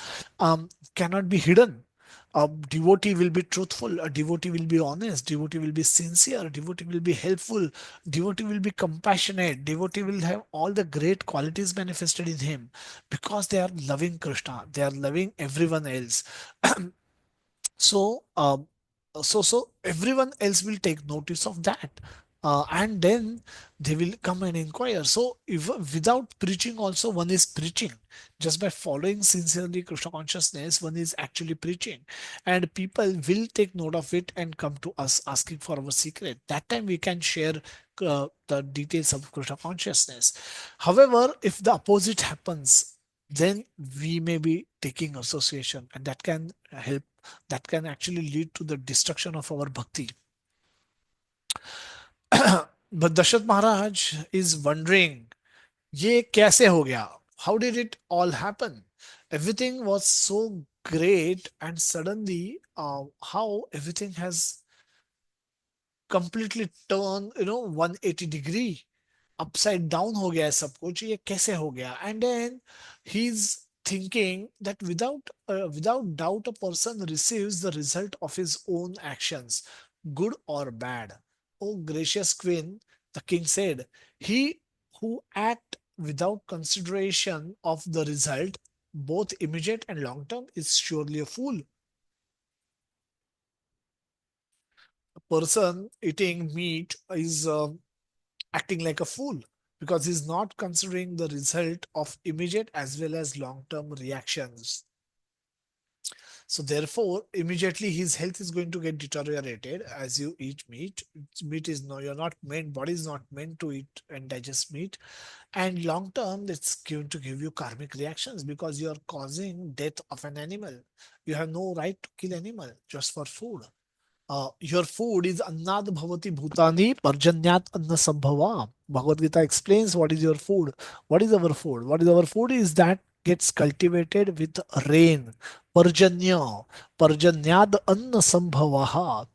Speaker 1: cannot be hidden. A devotee will be truthful, a devotee will be honest, devotee will be sincere, devotee will be helpful, devotee will be compassionate, devotee will have all the great qualities manifested in him, because they are loving Krishna, they are loving everyone else. So everyone else will take notice of that, and then they will come and inquire. So if without preaching also one is preaching, just by following sincerely Krishna consciousness one is actually preaching, and people will take note of it and come to us asking for our secret. That time we can share the details of Krishna consciousness. However, if the opposite happens, then we may be taking association, and that can help, that can actually lead to the destruction of our bhakti. But Dashath Maharaj is wondering, ये कैसे हो गया? How did it all happen? Everything was so great, and suddenly, how everything has completely turned, 180 degree. Upside down हो गया है सब कुछ, ये कैसे हो गया? And then he is thinking that without doubt a person receives the result of his own actions, good और bad. O gracious queen, the king said, he who act without consideration of the result, both immediate and long term, is surely a fool. A person eating meat is acting like a fool, because he's not considering the result of immediate as well as long term reactions. So therefore, immediately his health is going to get deteriorated as you eat meat. Meat is no, you're not meant, body is not meant to eat and digest meat. And long term, it's going to give you karmic reactions, because you're causing death of an animal. You have no right to kill animal just for food. Your food is annad bhavati bhutani parjanyat anna sambhava. Bhagavad Gita explains what is your food. What is our food? What is our food is that gets cultivated with rain. Parjanya. Parjanyad anna sambhavaha.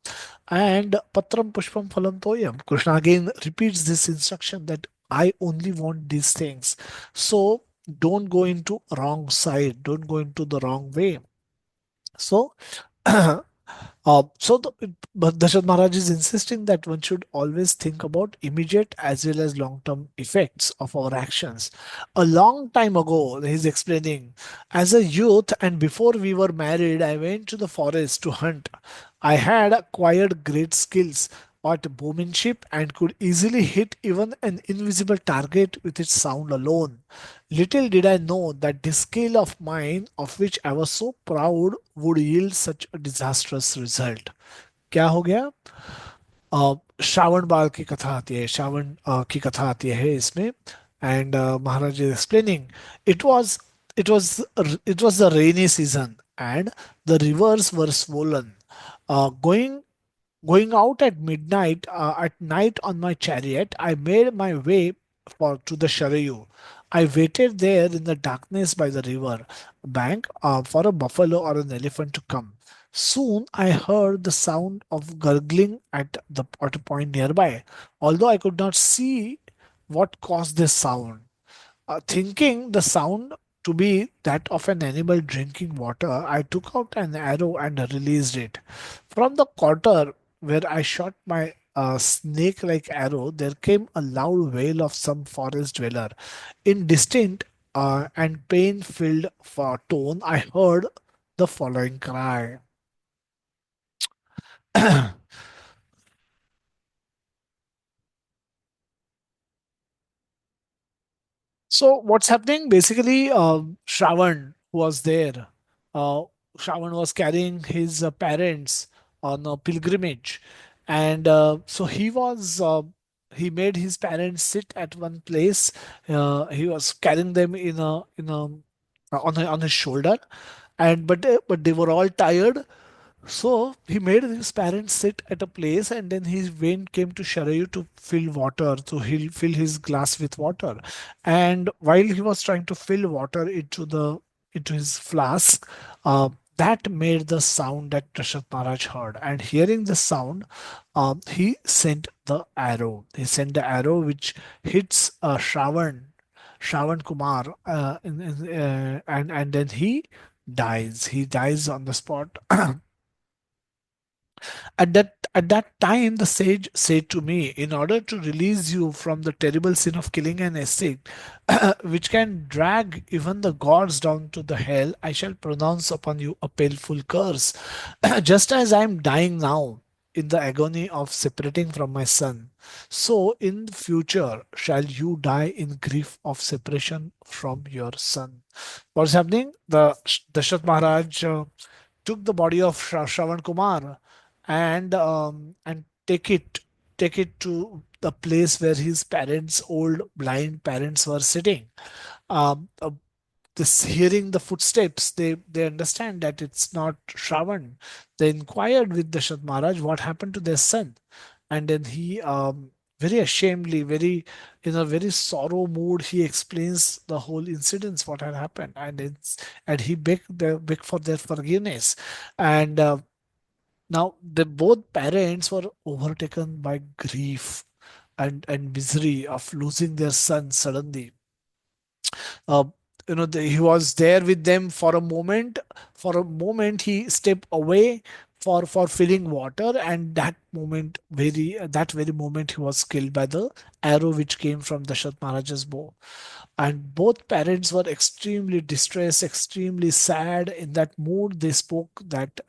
Speaker 1: And patram pushpam phalam toyam. Krishna again repeats this instruction that I only want these things. So don't go into wrong side. Don't go into the wrong way. So but Dashath Maharaj is insisting that one should always think about immediate as well as long-term effects of our actions. A long time ago, he's explaining, as a youth and before we were married, I went to the forest to hunt. I had acquired great skills at bowmanship and could easily hit even an invisible target with its sound alone. Little did I know that this skill of mine, of which I was so proud, would yield such a disastrous result. क्या हो गया? श्रावण बाल की कथा आती है, श्रावण की कथा आती है इसमें. And Maharaj is explaining, it was it was it was the rainy season, and the rivers were swollen. Going out at midnight, at night on my chariot, I made my way to the Sharayu. I waited there in the darkness by the river bank for a buffalo or an elephant to come. Soon I heard the sound of gurgling at a point nearby, although I could not see what caused this sound. Thinking the sound to be that of an animal drinking water, I took out an arrow and released it. From the quarter where I shot my snake like arrow, there came a loud wail of some forest dweller. In distinct and pain filled tone, I heard the following cry. So what's happening? Basically, Shravan was there. Uh, Shravan was carrying his parents on a pilgrimage, and so he made his parents sit at one place. He was carrying them in a on his shoulder, and but they were all tired. So he made his parents sit at a place, and then he went came to Sharayu to fill water. So he'll fill his glass with water, and while he was trying to fill water into his flask, that made the sound that Dashath Maharaj heard. And hearing the sound, he sent the arrow. He sent the arrow which hits Shravan Kumar, and then he dies. He dies on the spot. At that time, the sage said to me, in order to release you from the terrible sin of killing an insect, which can drag even the gods down to the hell, I shall pronounce upon you a painful curse. Just as I am dying now in the agony of separating from my son, so in the future shall you die in grief of separation from your son. What's happening? The Dashath Maharaj took the body of Shravan Kumar and take it to the place where his parents, old blind parents, were sitting. Um, uh, this hearing the footsteps, they understand that it's not Shravan. They inquired with Dashath Maharaj what happened to their son, and then he very ashamedly, very in a very sorrow mood, he explains the whole incidents what had happened, and he begged for their forgiveness. And now the both parents were overtaken by grief and misery of losing their son suddenly. uh, he was there with them for a moment. For a moment he stepped away for filling water, and that very moment he was killed by the arrow which came from Dashath Maharaj's bow. And both parents were extremely distressed, extremely sad. In that mood they spoke that,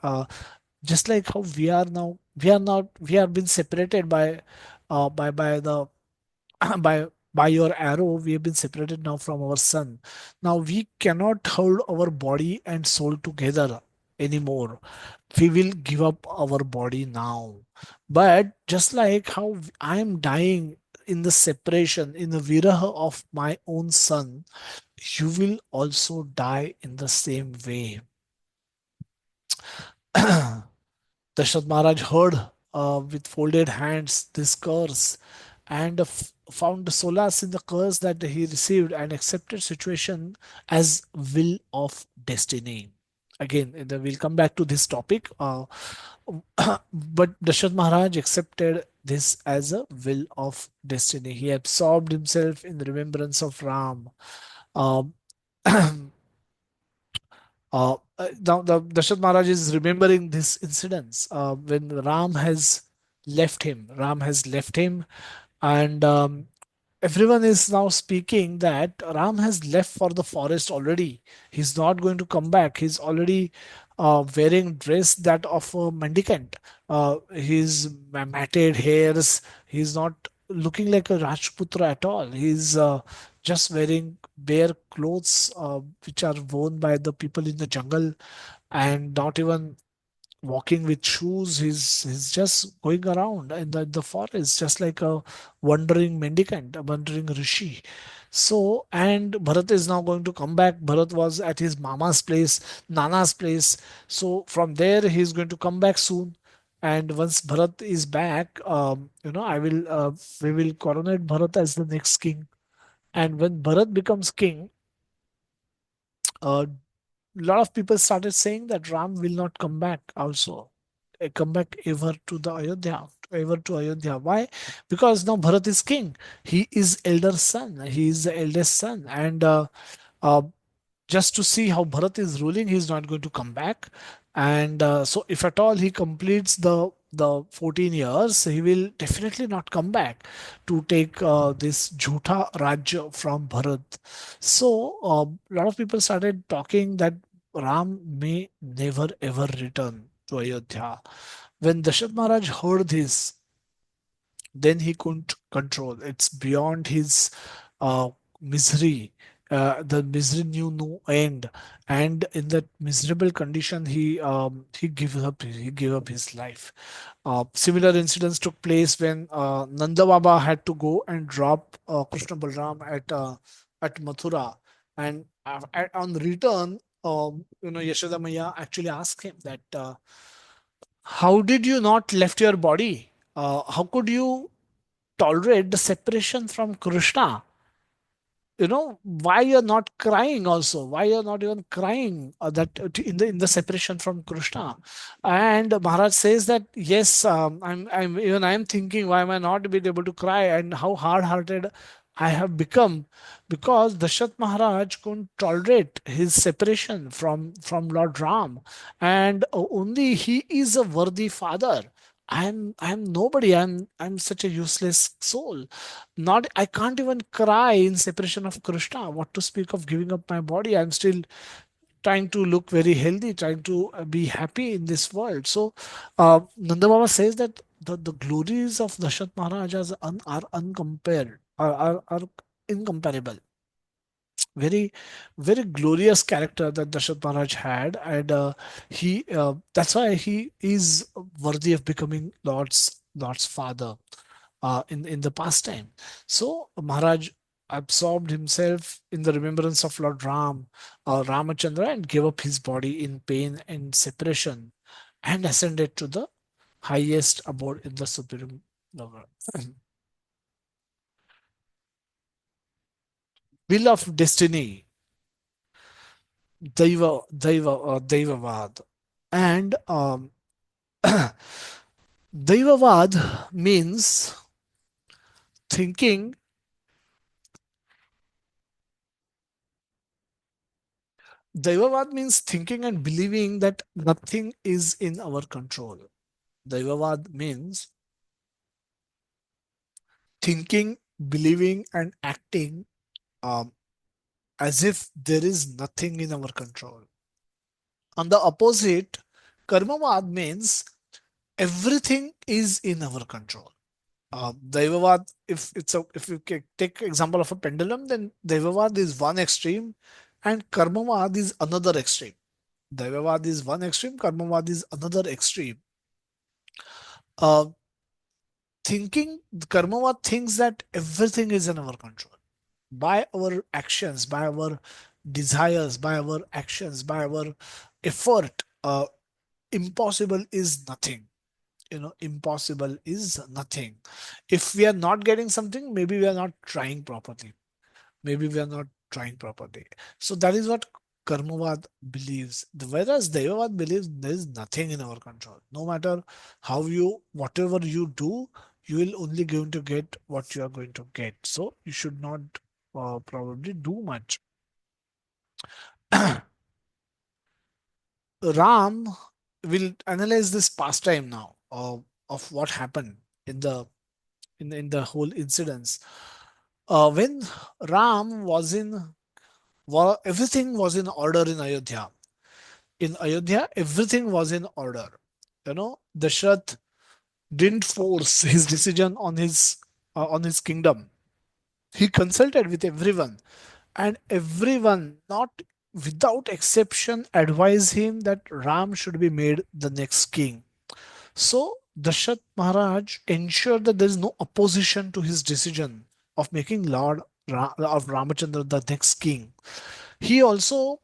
Speaker 1: just like how we are now, we have been separated by the by your arrow, we have been separated now from our son. Now we cannot hold our body and soul together anymore. We will give up our body now. But just like how I am dying in the separation, in the viraha of my own son, you will also die in the same way. Dashrath Maharaj heard with folded hands this curse, and found solace in the curse that he received, and accepted situation as will of destiny. Again, we'll come back to this topic, but Dashrath Maharaj accepted this as a will of destiny. He absorbed himself in the remembrance of Ram. Um, now the Dashath Maharaj is remembering this incidents when Ram has left him. Ram has left him, and everyone is now speaking that Ram has left for the forest already. He's not going to come back. He's already wearing dress that of a mendicant. His matted hairs. He's not looking like a Rajputra at all. He's just wearing bare clothes which are worn by the people in the jungle, and not even walking with shoes. He's just going around in the forest, just like a wandering mendicant, a wandering rishi. So, and Bharat is now going to come back. Bharat was at his mama's place, Nana's place. So from there, he's going to come back soon. And once Bharat is back, we will coronate Bharat as the next king. And when Bharat becomes king, a lot of people started saying that Ram will not come back also, come back ever to the Ayodhya, ever to Ayodhya. Why? Because now Bharat is king. He is elder son. He is the eldest son, and uh, just to see how Bharat is ruling, he's not going to come back. And so, if at all he completes the 14 years, he will definitely not come back to take this Jhutha Rajya from Bharat. So, a lot of people started talking that Ram may never ever return to Ayodhya. When Dashath Maharaj heard this, then he couldn't control. It's beyond his uh, misery. The misery knew no end, and in that miserable condition, he gave up. He gave up his life. Similar incidents took place when Nanda Baba had to go and drop Krishna Balram at Mathura, and on return, Yashoda Maya actually asked him that. How did you not left your body? How could you tolerate the separation from Krishna? Why you're not crying also, why you're not even crying, that in the separation from Krishna. And Maharaj says that yes, I'm thinking, why am I not being able to cry, and how hard hearted I have become, because Dashath Maharaj couldn't tolerate his separation from Lord Ram, and only he is a worthy father. I'm nobody. I'm such a useless soul. Not I can't even cry in separation of Krishna. What to speak of giving up my body? I'm still trying to look very healthy, trying to be happy in this world. So Nanda Baba says that the glories of Dashath Maharaj are uncompared, are incomparable. Very, very glorious character that Dashath Maharaj had, and he that's why he is worthy of becoming Lord's father in the pastime. So Maharaj absorbed himself in the remembrance of Lord Ramachandra, and gave up his body in pain and separation, and ascended to the highest abode in the supreme lover. Will of destiny, Daivavad. And Daivavad means thinking. Daivavad means thinking and believing that nothing is in our control. Daivavad means thinking, believing, and acting um, as if there is nothing in our control. On the opposite, Karmavad means everything is in our control. Daivavad, if you take example of a pendulum, then Daivavad is one extreme and Karmavad is another extreme. Daivavad is one extreme, Karmavad is another extreme. Uh, Karmavad thinks that everything is in our control by our actions, by our desires, by our actions, by our effort. Impossible is nothing. Impossible is nothing. If we are not getting something, maybe we are not trying properly. Maybe we are not trying properly. So that is what Karmavad believes. Whereas Devavad believes there is nothing in our control. No matter whatever you do, you will only going to get what you are going to get. So you should not probably do much. Ram will analyze this pastime now of what happened in the whole incidents. When Ram was everything was in order in Ayodhya. In Ayodhya, everything was in order. Dashrath didn't force his decision on his kingdom. He consulted with everyone, and everyone, not without exception, advised him that Ram should be made the next king. So Dashath Maharaj ensured that there is no opposition to his decision of making of Ramachandra the next king. He also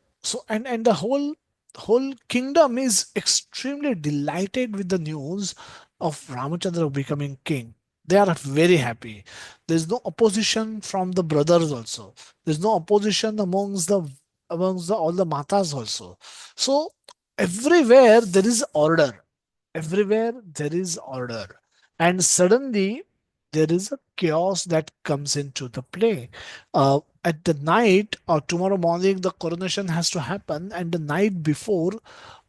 Speaker 1: and the whole kingdom is extremely delighted with the news of Ramachandra becoming king. They are very happy. There's no opposition from the brothers also. There's no opposition amongst all the matas also. So everywhere there is order. Everywhere there is order. And suddenly there is a chaos that comes into the play. At the night or tomorrow morning, the coronation has to happen, and the night before,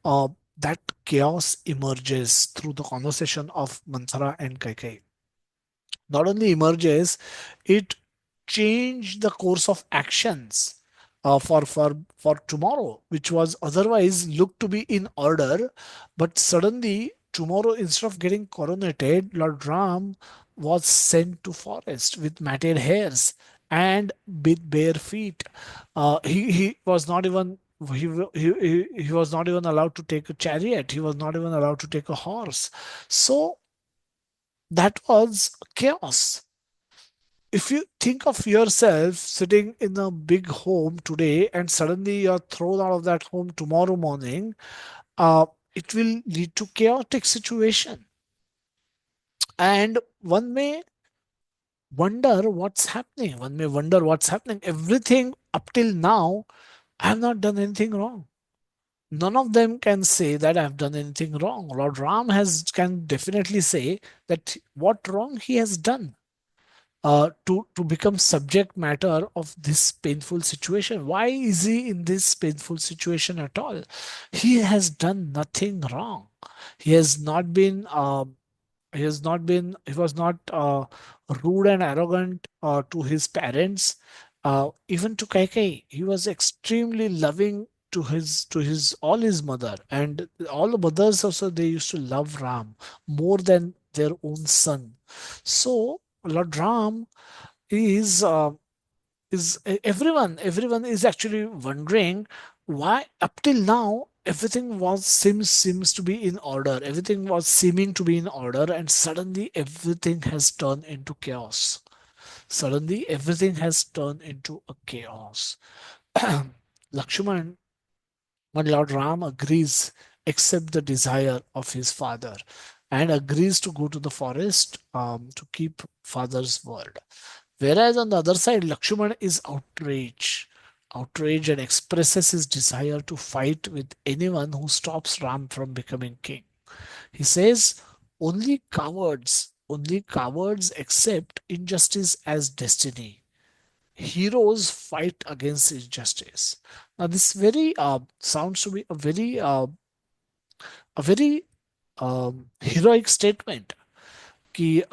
Speaker 1: uh, that chaos emerges through the conversation of Manthara and Kaikai. Not only emerges, it changed the course of actions for tomorrow, which was otherwise looked to be in order. But suddenly, tomorrow, instead of getting coronated, Lord Ram was sent to forest with matted hairs and with bare feet. He was not even he was not even allowed to take a chariot. He was not even allowed to take a horse. So that was chaos. If you think of yourself sitting in a big home today and suddenly you're thrown out of that home tomorrow morning, it will lead to chaotic situation. And one may one may wonder what's happening. Everything up till now, I have not done anything wrong. None of them can say that I've done anything wrong. Lord Ram has can definitely say that what wrong he has done, to become subject matter of this painful situation. Why is he in this painful situation at all? He has done nothing wrong. He has not been he was not rude and arrogant to his parents, even to Kaikai. He was extremely loving to his all his mother, and all the mothers also, they used to love Ram more than their own son. So Lord Ram is everyone is actually wondering why up till now everything was seems to be in order, everything was seeming to be in order, and suddenly everything has turned into chaos. Suddenly everything has turned into a chaos. Lakshman, when Lord Ram agrees, accept the desire of his father, and agrees to go to the forest, to keep father's word. Whereas on the other side, Lakshman is outraged and expresses his desire to fight with anyone who stops Ram from becoming king. He says, only cowards accept injustice as destiny. Heroes fight against injustice. Now, this very sounds to be a very heroic statement. कि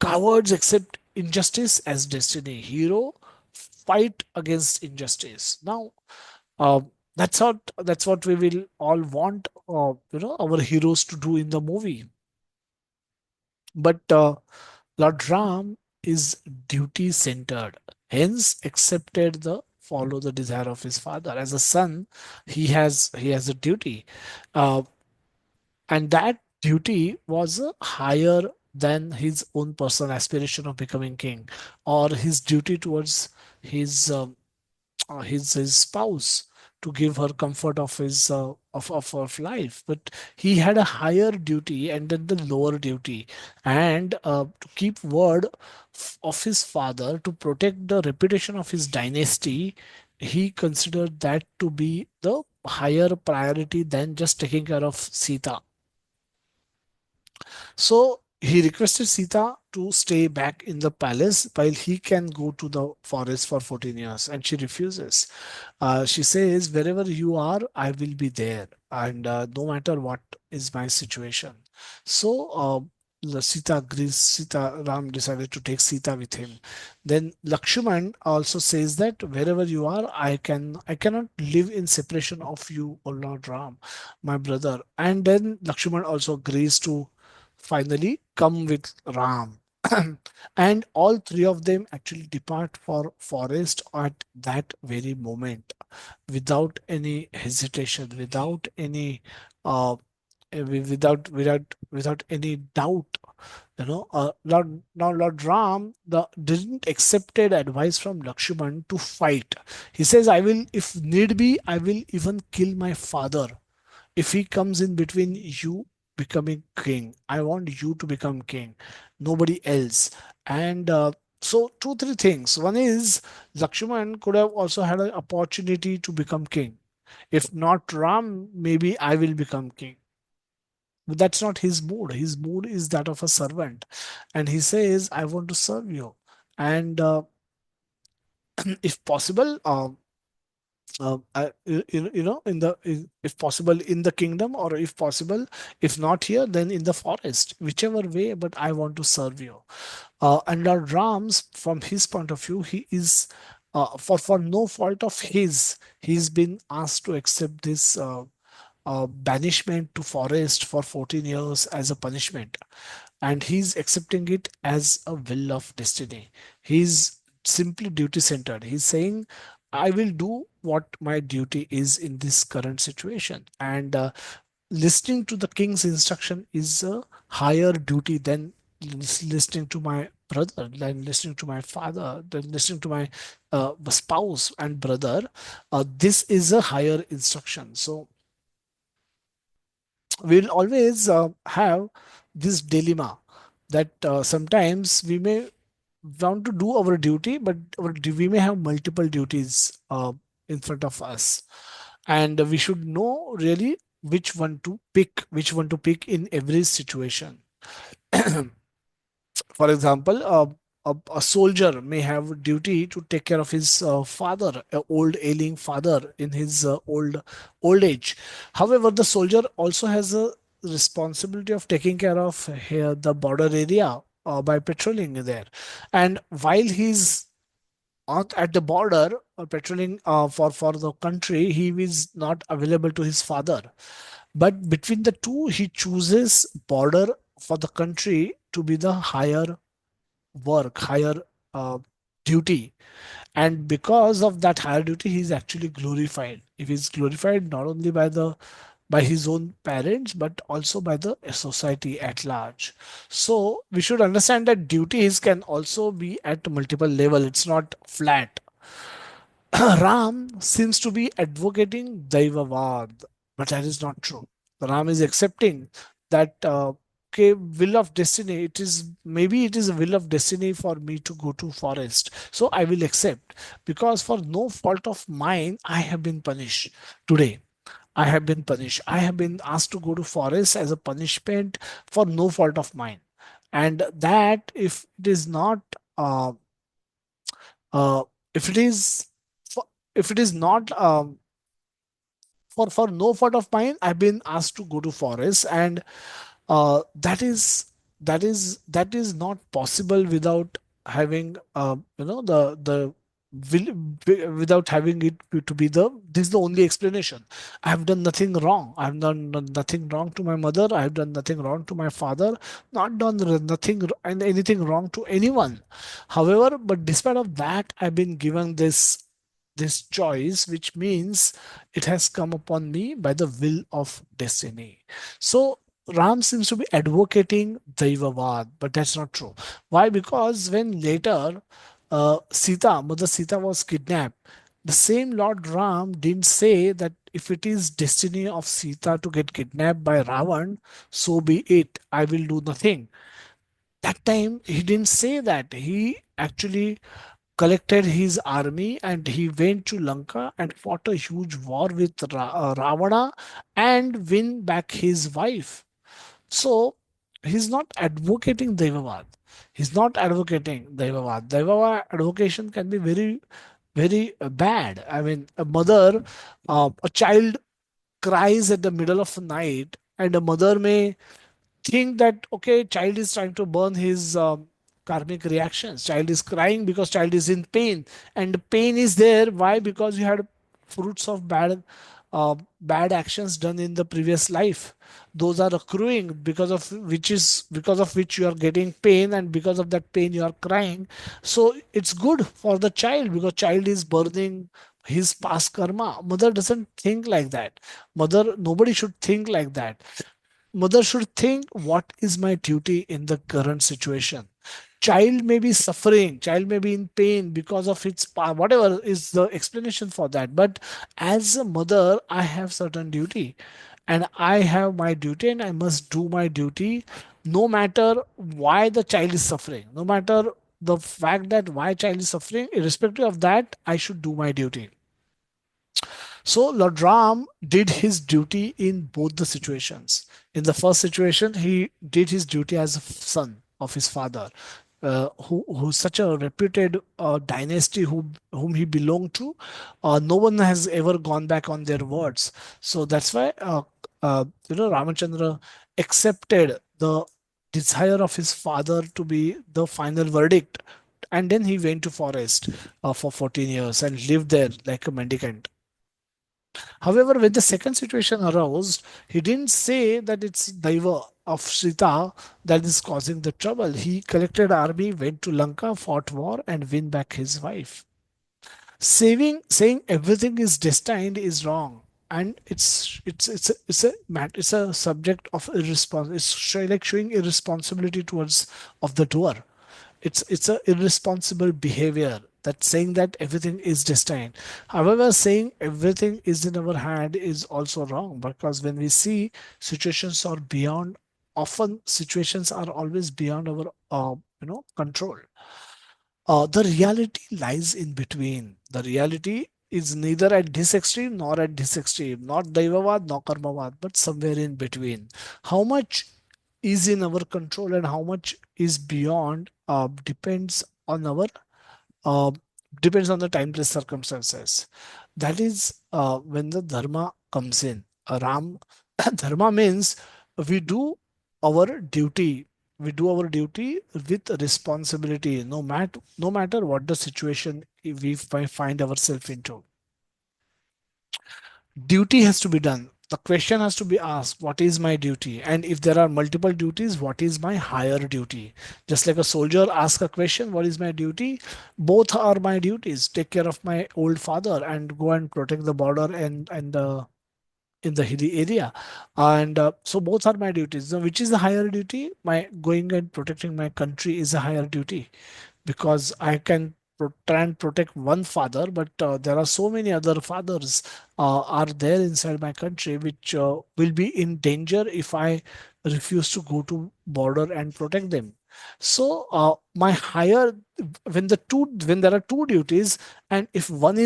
Speaker 1: cowards accept injustice as destiny. Hero fight against injustice. Now, uh, that's what we will all want, our heroes to do in the movie. But Lord Ram is duty centered, hence accepted the follow the desire of his father. As a son, he has a duty, uh, and that duty was higher than his own personal aspiration of becoming king, or his duty towards his his spouse, to give her comfort of his of life. But he had a higher duty and then the lower duty, and to keep word of his father, to protect the reputation of his dynasty, he considered that to be the higher priority than just taking care of Sita. So he requested Sita to stay back in the palace while he can go to the forest for 14 years, and she refuses. She says, wherever you are, I will be there, and no matter what is my situation. So Sita agrees. Sita Ram decided to take Sita with him. Then Lakshman also says that wherever you are, I cannot live in separation of you, O Lord Ram, my brother. And then Lakshman also agrees to finally come with Ram. And all three of them actually depart for forest at that very moment, without any hesitation, without any without any doubt. Lord Ram didn't accepted advice from Lakshman to fight. He says, I will, if need be, I will even kill my father if he comes in between you becoming king. I want you to become king, nobody else. And so two three things. One is, Lakshman could have also had an opportunity to become king. If not Ram, maybe I will become king. But that's not his mood. His mood is that of a servant, and he says, I want to serve you. And if possible, in if possible in the kingdom, or if possible, if not here, then in the forest, whichever way, but I want to serve you. And Lord Ram's, from his point of view, he is, for no fault of his, he's been asked to accept this banishment to forest for 14 years as a punishment, and he's accepting it as a will of destiny. He's simply duty centered. He's saying, I will do what my duty is in this current situation, and listening to the king's instruction is a higher duty than listening to my brother, than listening to my father, than listening to my spouse and brother. This is a higher instruction. So we'll always have this dilemma that sometimes we may want to do our duty, but we may have multiple duties in front of us, and we should know really which one to pick in every situation. For example, a soldier may have duty to take care of his father, a old ailing father in his old age. However, the soldier also has a responsibility of taking care of the border area by patrolling there. And while he's at the border or patrolling for the country, he is not available to his father. But between the two, he chooses border for the country to be the higher uh, duty. And because of that higher duty, he is actually glorified. If he's glorified not only by his own parents but also by the society at large. So we should understand that duties can also be at multiple level. It's not flat. Ram seems to be advocating Daivavad, but that is not true. Ram is accepting that okay, will of destiny. It is a will of destiny for me to go to forest. So I will accept because for no fault of mine I have been punished today. I have been punished. I have been asked to go to forest as a punishment for no fault of mine, and that uh, if it is if it is not for no fault of mine, I've been asked to go to forest, and that is not possible without having the without having it to be the this is the only explanation. I have done nothing wrong. I have done nothing wrong to my mother. I have done nothing wrong to my father. Not done and anything wrong to anyone. However, but despite of that, I've been given this choice, which means it has come upon me by the will of destiny. So Ram seems to be advocating Daivavad, but that's not true. Why? Because when later Mother Sita was kidnapped, the same Lord Ram didn't say that if it is destiny of Sita to get kidnapped by Ravan, so be it. I will do nothing. That time he didn't say that. He actually collected his army and he went to Lanka and fought a huge war with Ravana and win back his wife. So he's not advocating Devavad. He's not advocating Devavad. Devavad advocation can be very bad. I mean, a child cries at the middle of the night, and a mother may think that okay, child is trying to burn his karmic reactions. Child is crying because child is in pain, and pain is there. Why? Because you had fruits of bad actions done in the previous life. Those are accruing because of which you are getting pain, and because of that pain you are crying. So it's good for the child because child is burning his past karma. Mother doesn't think like that. Nobody should think like that. Mother should think, what is my duty in the current situation? Child may be suffering, child may be in pain because of whatever is the explanation for that. But as a mother, I have certain duty, and I have my duty, and I must do my duty no matter why the child is suffering, no matter the fact that why child is suffering, irrespective of that, I should do my duty. So Lord Ram did his duty in both the situations. In the first situation, he did his duty as a son of his father, who's such a reputed dynasty whom he belonged to. No one has ever gone back on their words. So that's why Ramachandra accepted the desire of his father to be the final verdict, and then he went to forest for 14 years and lived there like a mendicant. However, when the second situation arose, he didn't say that it's Daiva of Sita that is causing the trouble. He collected army, went to Lanka, fought war, and win back his wife. Saying everything is destined is wrong, and it's a subject of irresponsibility. It's like showing irresponsibility towards of the doer. It's a irresponsible behavior That saying that everything is destined. However, saying everything is in our hand is also wrong, because when we see situations are beyond, often situations are always beyond our control. The reality lies in between. The reality is neither at this extreme nor at this extreme, not Daivavad nor Karmavad, but somewhere in between. How much is in our control and how much is beyond on our uh, depends on the timeless circumstances. That is when the dharma comes in. Ram dharma means we do our duty. We do our duty with responsibility, no matter what the situation we find ourselves into. Duty has to be done. The question has to be asked, what is my duty? And if there are multiple duties, what is my higher duty? Just like a soldier asks a question, what is my duty? Both are my duties. Take care of my old father and go and protect the border and in the hilly area. And so both are my duties. Now, which is the higher duty? My going and protecting my country is a higher duty, because I can try and protect one father, but there are so many other fathers are there inside my country which will be in danger if I refuse to go to border and protect them. So my higher when there are two duties, and if one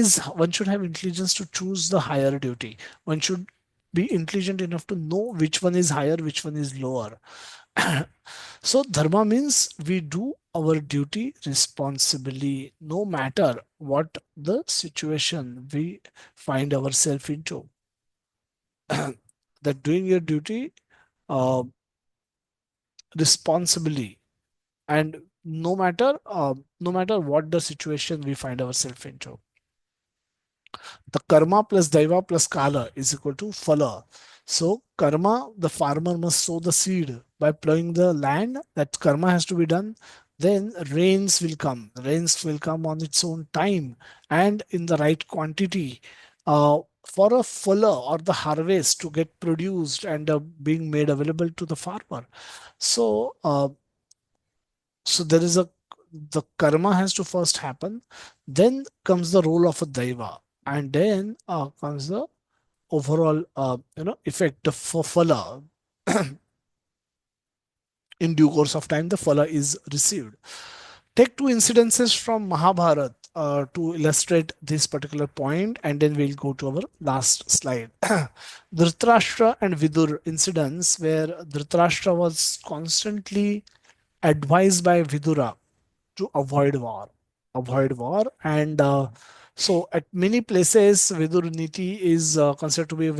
Speaker 1: should have intelligence to choose the higher duty. One should be intelligent enough to know which one is higher, which one is lower. So dharma means we do our duty responsibly, no matter what the situation we find ourselves into. That doing your duty uh, responsibly, and no matter what the situation we find ourselves into. The karma plus daiva plus kala is equal to phala. So karma, the farmer must sow the seed by plowing the land. That karma has to be done. Then rains will come. Rains will come on its own time and in the right quantity. For a phala or the harvest to get produced and being made available to the farmer. So there is a the karma has to first happen, then comes the role of a daiva, and then comes the overall effect of phala. In due course of time the phala is received. Take two incidences from Mahabharata to illustrate this particular point, and then we'll go to our last slide. Dhritarashtra and Vidur incidents, where Dhritarashtra was constantly advised by Vidura to avoid war. Avoid war. And so at many places, Vidur Niti is considered to be a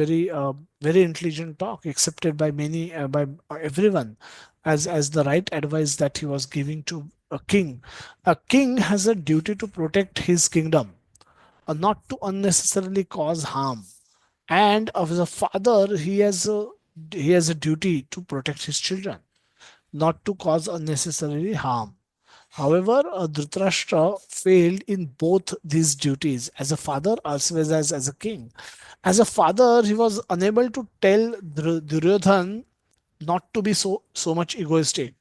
Speaker 1: very intelligent talk, accepted by many, by everyone, as the right advice that he was giving to a king. A king has a duty to protect his kingdom, not to unnecessarily cause harm. And as a father, he has a duty to protect his children, not to cause unnecessary harm. However, Dhritarashtra failed in both these duties, as a father as well as a king. As a father, he was unable to tell Duryodhan not to be so much egoistic.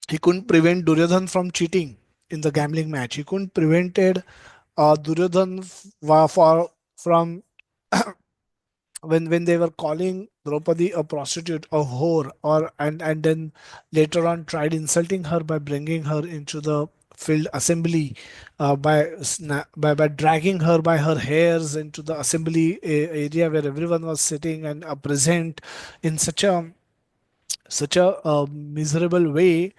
Speaker 1: He couldn't prevent Duryodhan from cheating in the gambling match. He couldn't prevented Duryodhan from when they were calling Draupadi a prostitute, a whore, or and then later on tried insulting her by bringing her into the field assembly, by dragging her by her hairs into the assembly area where everyone was sitting and present in such a miserable way,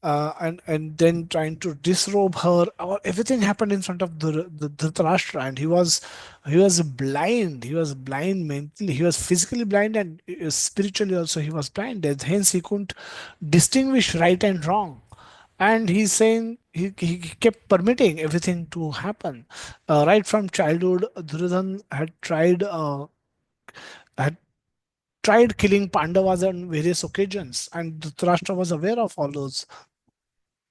Speaker 1: and then trying to disrobe her. Everything happened in front of the Dhritarashtra, and he was blind. He was blind mentally. He was physically blind, and spiritually also he was blind. And hence he couldn't distinguish right and wrong. And he's saying he kept permitting everything to happen. Right from childhood, Duryodhan had tried killing Pandavas on various occasions, and Dhritarashtra was aware of all those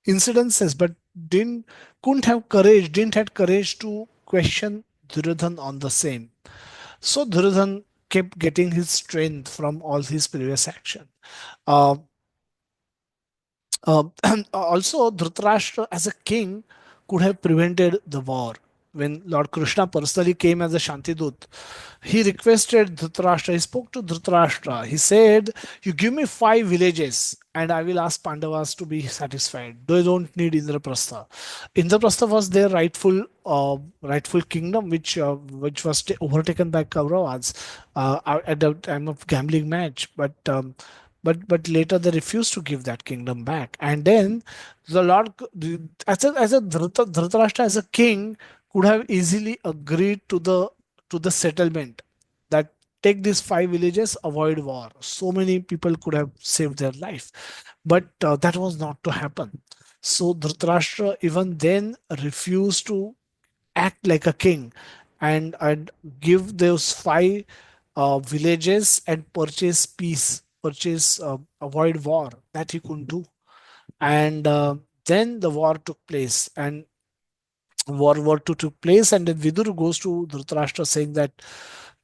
Speaker 1: incidences, but didn't couldn't have courage, didn't had courage to question Duryodhan on the same. So Duryodhan kept getting his strength from all his previous action. Uh, Also, Dhritarashtra as a king could have prevented the war. When Lord Krishna personally came as a Shantidut, he requested Dhritarashtra, he spoke to Dhritarashtra. He said, "You give me 5 villages and I will ask Pandavas to be satisfied. They don't need Indraprastha." Indraprastha was their rightful kingdom, which was overtaken by Kauravas at the time of gambling match. But later they refused to give that kingdom back. And then the Lord, as a Dhritarashtra as a king, could have easily agreed to the settlement that take these 5 villages, avoid war. So many people could have saved their life, but that was not to happen. So Dhritarashtra even then refused to act like a king and give those 5 villages and purchase peace, purchase avoid war. That he couldn't do. And then the war took place, and War 2 took place, and then Vidur goes to Dhritarashtra saying that,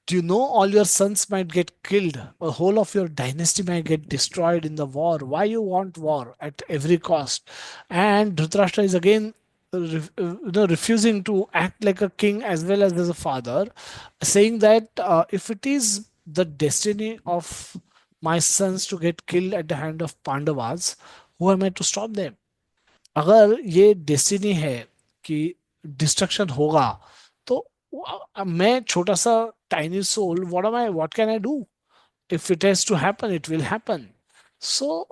Speaker 1: do you know all your sons might get killed? The whole of your dynasty might get destroyed in the war. Why you want war at every cost? And Dhritarashtra is again refusing to act like a king as well as a father, saying that if it is the destiny of my sons to get killed at the hand of Pandavas, who am I to stop them? अगर ये destiny है कि destruction होगा, तो मैं छोटा सा tiny soul, what can I do? if it has to happen, it will happen. So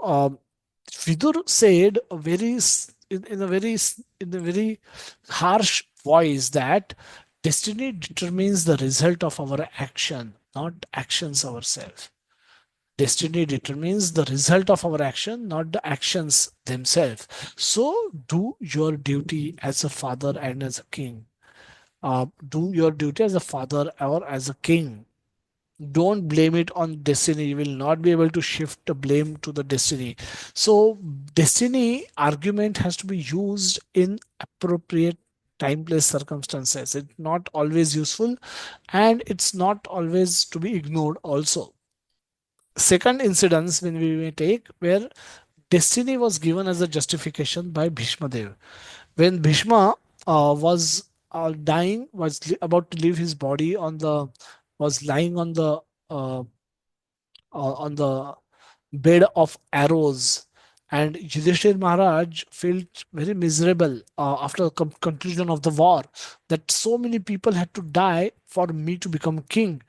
Speaker 1: Vidur said in a very harsh voice that destiny determines the result of our action, not actions ourselves. Destiny determines the result of our action, not the actions themselves. So do your duty as a father and as a king. Do your duty as a father or as a king. Don't blame it on destiny. You will not be able to shift the blame to the destiny. So destiny argument has to be used in appropriate time, place, circumstances. It's not always useful, and it's not always to be ignored also. Second incidence when we may take where destiny was given as a justification by Bhishma Dev. When Bhishma was dying, about to leave his body was lying uh, on the bed of arrows. And Yudhishthir Maharaj felt very miserable after the conclusion of the war, that so many people had to die for me to become king.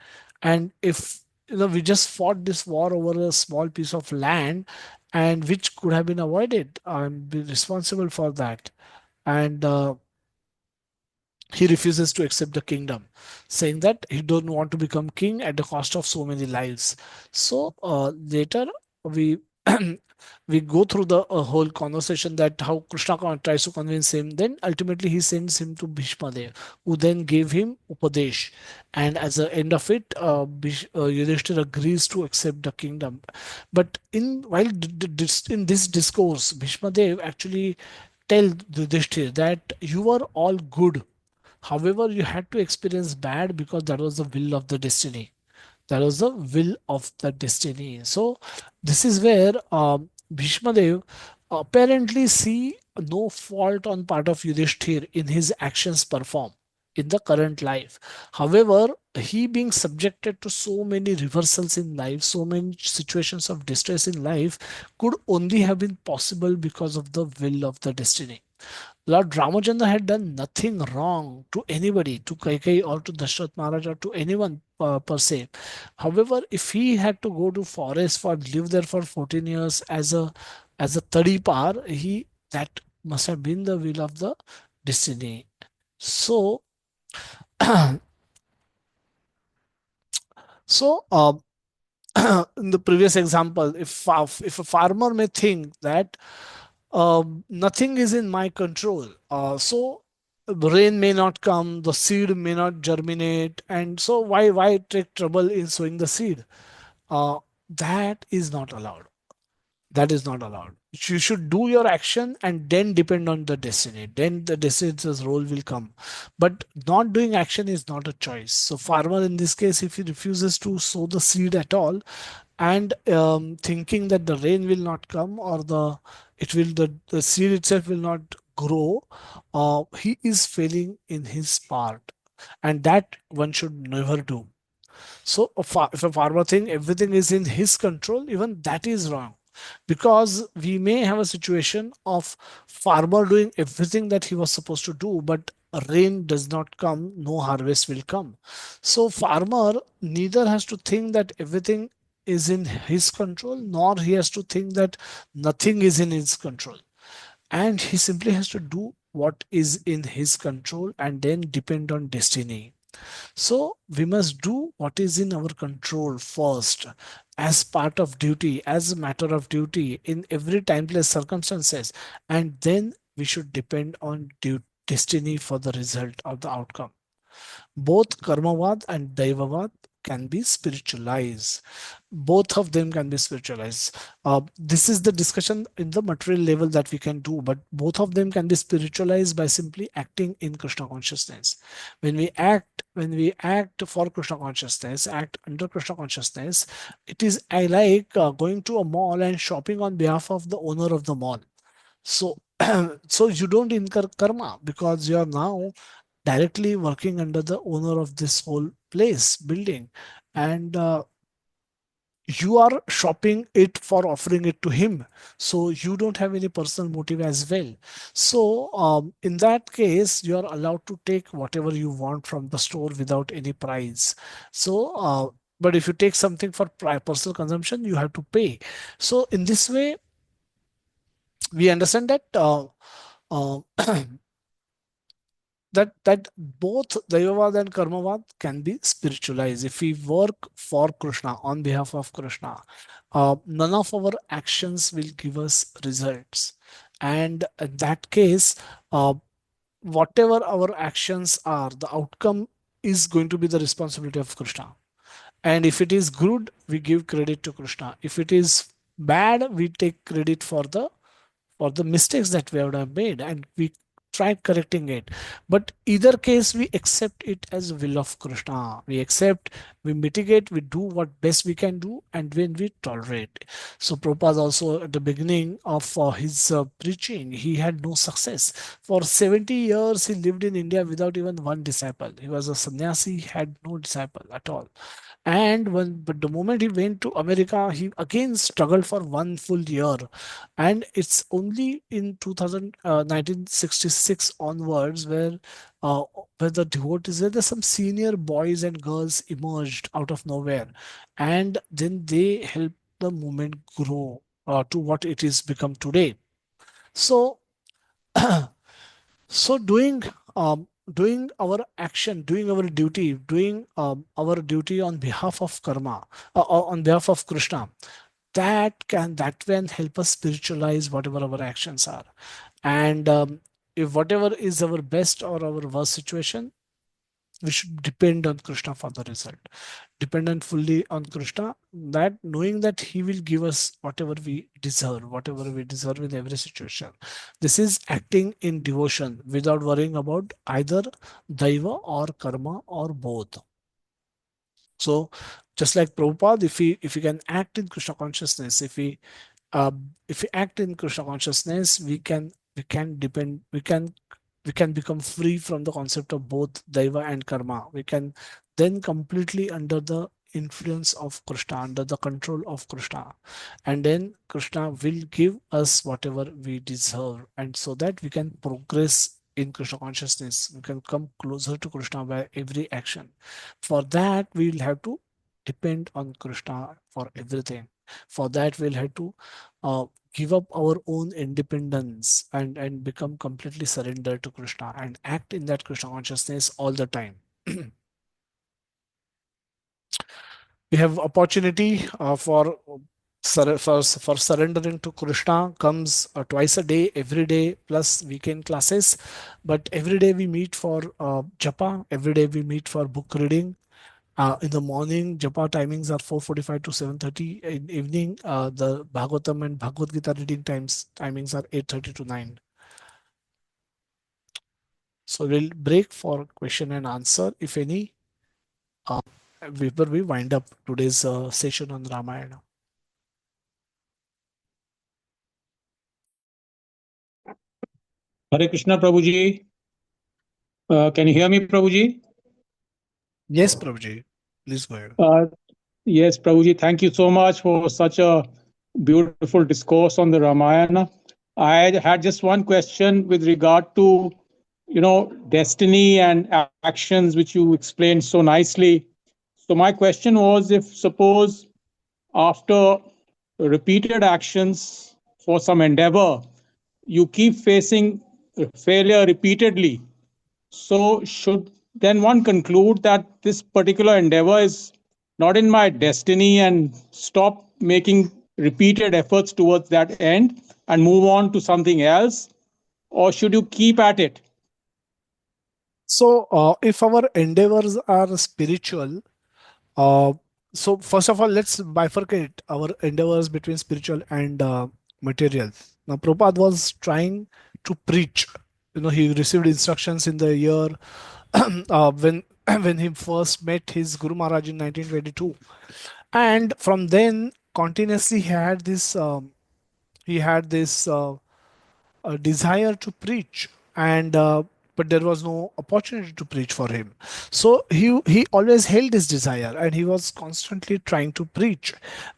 Speaker 1: And if we just fought this war over a small piece of land, and which could have been avoided, I'm be responsible for that. And he refuses to accept the kingdom, saying that he don't want to become king at the cost of so many lives. So later we we go through the whole conversation that how Krishna tries to convince him. Then ultimately he sends him to Bhishma Dev, who then gave him Upadesh. And as the end of it, Yudhishthira agrees to accept the kingdom. But in this discourse, Bhishma Dev actually tell Yudhishthira that you are all good. However, you had to experience bad because that was the will of the destiny. That was the will of the destiny. So this is where Bhishma Dev apparently see no fault on part of Yudhishthir in his actions performed in the current life. However, he being subjected to so many reversals in life, so many situations of distress in life, could only have been possible because of the will of the destiny. Lord Ramachandra had done nothing wrong to anybody, to Kaikai or to Dashrath Maharaj or to anyone per se. However, if he had to go to forest for live there for 14 years as a tadipar, he that must have been the will of the destiny. So, so in the previous example, if a farmer may think that nothing is in my control. So the rain may not come, the seed may not germinate, and so why take trouble in sowing the seed? That is not allowed. That is not allowed. You should do your action and then depend on the destiny. Then the destiny's role will come. But not doing action is not a choice. So farmer in this case, if he refuses to sow the seed at all, and thinking that the rain will not come, or the seed itself will not grow, he is failing in his part, and that one should never do. So if a farmer thinks everything is in his control, even that is wrong. Because we may have a situation of farmer doing everything that he was supposed to do, but rain does not come, no harvest will come. So farmer neither has to think that everything is in his control, nor he has to think that nothing is in his control. And he simply has to do what is in his control and then depend on destiny. So we must do what is in our control first, as part of duty, as a matter of duty in every timeless circumstances, and then we should depend on destiny for the result of the outcome. Both karmavad and daivavad can be spiritualized. Both of them can be spiritualized. This is the discussion in the material level that we can do, but both of them can be spiritualized by simply acting in Krishna consciousness. When we act for Krishna consciousness, act under Krishna consciousness, it is I like going to a mall and shopping on behalf of the owner of the mall. So so you don't incur karma because you are now directly working under the owner of this whole place building, and you are shopping it for offering it to him, so you don't have any personal motive as well. So in that case you are allowed to take whatever you want from the store without any price. So but if you take something for personal consumption, you have to pay. So in this way we understand that uh, that both Dayavad and Karmavad can be spiritualized. If we work for Krishna on behalf of Krishna, none of our actions will give us results. And in that case, uh, whatever our actions are, the outcome is going to be the responsibility of Krishna. And if it is good, we give credit to Krishna. If it is bad, we take credit for the mistakes that we have made, and we try correcting it. But either case we accept it as will of Krishna. We accept, we mitigate, we do what best we can do, and when we tolerate. So Prabhupada also at the beginning of his preaching, he had no success. For 70 years he lived in India without even one disciple. He was a sannyasi, he had no disciple at all. And but the moment he went to America, he again struggled for one full year. And it's only in 1966 onwards uh, where the devotees, where there's some senior boys and girls emerged out of nowhere, and then they helped the movement grow to what it is become today. So so doing our action, doing our duty, doing our duty on behalf of karma, on behalf of Krishna, that can help us spiritualize whatever our actions are. And if whatever is our best or our worst situation, we should depend on Krishna for the result. Dependent fully on Krishna, that knowing that He will give us whatever we deserve in every situation. This is acting in devotion without worrying about either daiva or karma or both. So just like Prabhupada, if we can act in Krishna consciousness, uh, if we act in Krishna consciousness, we can become free from the concept of both daiva and karma. We can then completely under the influence of Krishna, under the control of Krishna, and then Krishna will give us whatever we deserve, and so that we can progress in Krishna consciousness. We can come closer to Krishna by every action. For that, we'll have to depend on Krishna for everything. For that, we'll have to uh, give up our own independence and become completely surrendered to Krishna and act in that Krishna consciousness all the time. We have opportunity for surrendering to Krishna comes twice a day, every day plus weekend classes. But every day we meet for japa. Every day we meet for book reading. In the morning, japa timings are 4:45 to 7:30. In evening, the Bhagavatam and Bhagavad Gita reading timings are 8:30 to 9. So we'll break for question and answer, if any, uh, before we wind up today's session on Ramayana.
Speaker 4: Hare Krishna, Prabhuji. Can you hear me, Prabhuji?
Speaker 1: Yes, Prabhuji. Please go ahead.
Speaker 4: Uh, yes, Prabhuji. Thank you so much for such a beautiful discourse on the Ramayana. I had just one question with regard to, destiny and actions, which you explained so nicely. So my question was, if suppose after repeated actions for some endeavor, you keep facing failure repeatedly, so, should then one conclude that this particular endeavor is not in my destiny and stop making repeated efforts towards that end and move on to something else? Or should you keep at it?
Speaker 1: So, if our endeavors are spiritual, uh, so first of all, let's bifurcate our endeavors between spiritual and material. Now, Prabhupada was trying to preach. He received instructions in the year when when he first met his Guru Maharaj in 1922, and from then continuously he had this a desire to preach, and but there was no opportunity to preach for him. So he always held his desire, and he was constantly trying to preach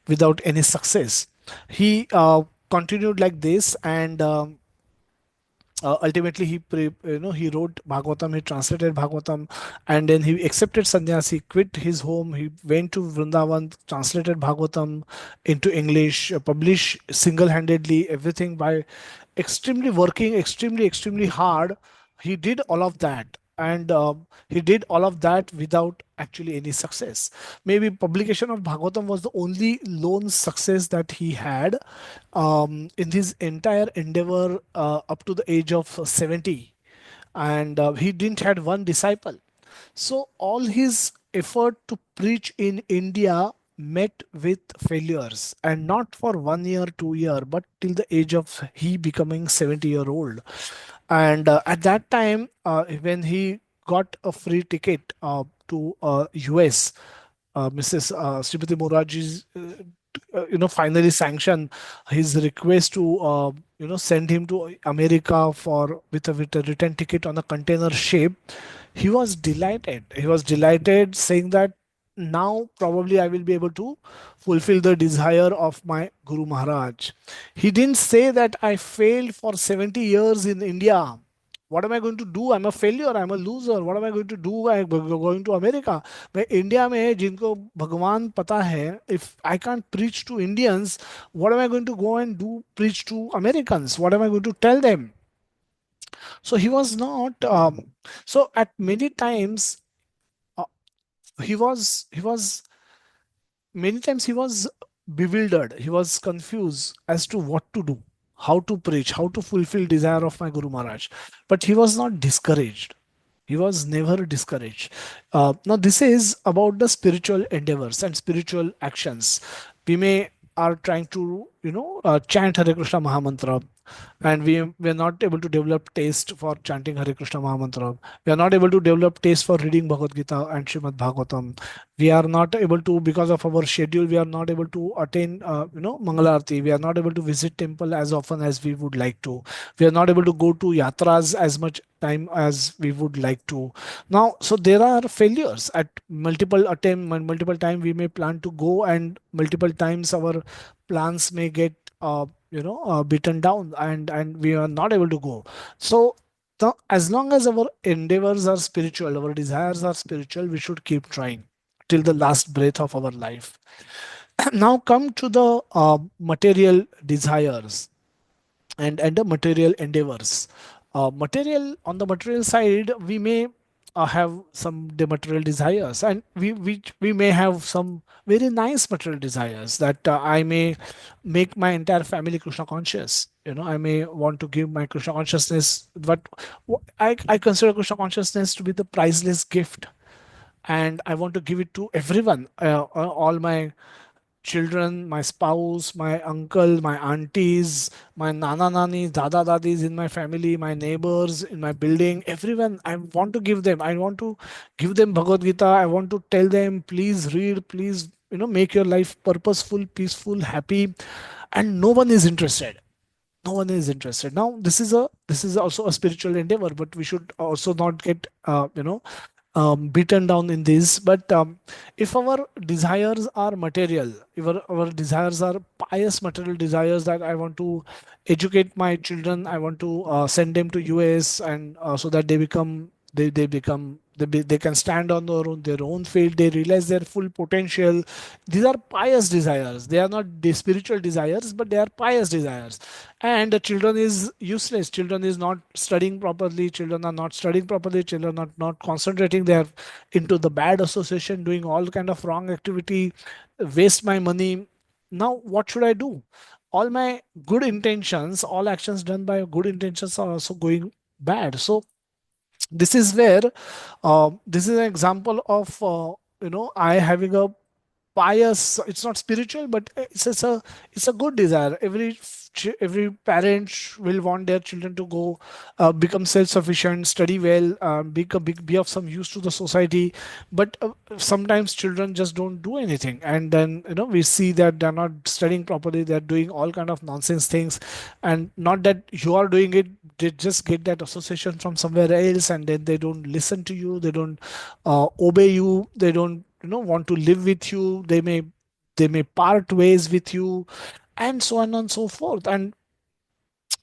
Speaker 1: without any success. He continued like this, and ultimately he wrote Bhagavatam, he translated Bhagavatam, and then he accepted sannyas. He quit his home, he went to Vrindavan, translated Bhagavatam into English, published single-handedly everything by extremely working extremely hard. He did all of that, and he did all of that without actually any success. Maybe publication of Bhagavatam was the only lone success that he had in his entire endeavor up to the age of 70, and he didn't had one disciple. So all his effort to preach in India met with failures, and not for 1 year, 2 year, but till the age of he becoming 70-year old. And at that time, when he got a free ticket to US, Mrs. Srimati Morarji, finally sanctioned his request to, send him to America for with a return ticket on a container ship. He was delighted. He was delighted, saying that now probably I will be able to fulfill the desire of my Guru Maharaj. He didn't say that I failed for 70 years in India. What am I going to do? I'm a failure. I'm a loser. What am I going to do? I'm going to America. मैं India में जिनको भगवान पता है, if I can't preach to Indians, what am I going to go and do preach to Americans? What am I going to tell them? So he was not. So at many times uh, he was bewildered. He was confused as to what to do, how to preach, how to fulfill desire of my Guru Maharaj. But he was not discouraged. He was never discouraged. Now this is about the spiritual endeavors and spiritual actions. We may are trying to chant Hare Krishna Mahamantra, and we are not able to develop taste for chanting Hare Krishna Mahamantra. We are not able to develop taste for reading Bhagavad Gita and Srimad Bhagavatam. We are not able to, because of our schedule, we are not able to attain Mangalarti. We are not able to visit temple as often as we would like to. We are not able to go to yatras as much time as we would like to. Now, so there are failures at multiple attempt, multiple time we may plan to go, and multiple times our plans may get beaten down, and we are not able to go. So as long as our endeavors are spiritual, our desires are spiritual, we should keep trying till the last breath of our life. Now come to the material desires and the material endeavors. Material On the material side, we may have some the material desires, and we may have some very nice material desires that I may make my entire family Krishna conscious. I may want to give my Krishna consciousness, but I consider Krishna consciousness to be the priceless gift, and I want to give it to everyone, all my children, my spouse, my uncle, my aunties, my nana nani, dada dadis in my family, my neighbors in my building, everyone. I want to give them. I want to give them Bhagavad Gita. I want to tell them, please read, please, make your life purposeful, peaceful, happy, and no one is interested. No one is interested. Now this is also a spiritual endeavor, but we should also not get beaten down in this. But if our desires are material, if our desires are pious material desires, that I want to educate my children, I want to send them to US, and so that they can stand on their own feet, they realize their full potential. These are pious desires. They are not the spiritual desires, but they are pious desires. And the children is useless. Children is not studying properly. Children are not studying properly. Children are not concentrating. They are into the bad association, doing all kind of wrong activity, waste my money. Now what should I do? All my good intentions, all actions done by good intentions are also going bad. So this is where this is an example of I having a pious, it's not spiritual, but it's a good desire. Every parent will want their children to go become self-sufficient, study well, be of some use to the society. But sometimes children just don't do anything, and then we see that they're not studying properly, they're doing all kind of nonsense things. And not that you are doing it, they just get that association from somewhere else, and then they don't listen to you, they don't obey you, they don't want to live with you, they may part ways with you, and so on and so forth. And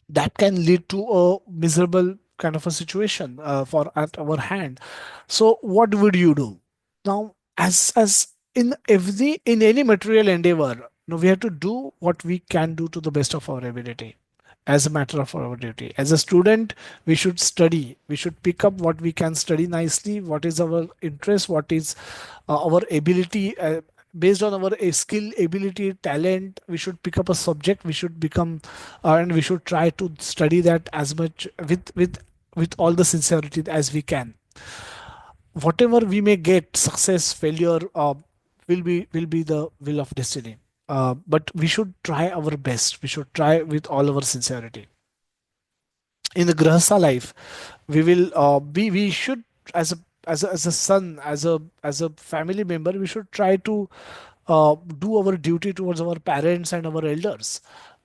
Speaker 1: that can lead to a miserable kind of a situation for at our hand. So what would you do now? As in any material endeavor, we have to do what we can do to the best of our ability, as a matter of our duty. As a student, we should study, we should pick up what we can study nicely, what is our interest, what is our ability. Based on our skill, ability, talent, we should pick up a subject, we should become and we should try to study that as much with all the sincerity as we can. Whatever we may get, success, failure, will be the will of destiny. But we should try our best, we should try with all our sincerity. In the grahastha life, we should, as a son, as a family member, we should try to do our duty towards our parents and our elders,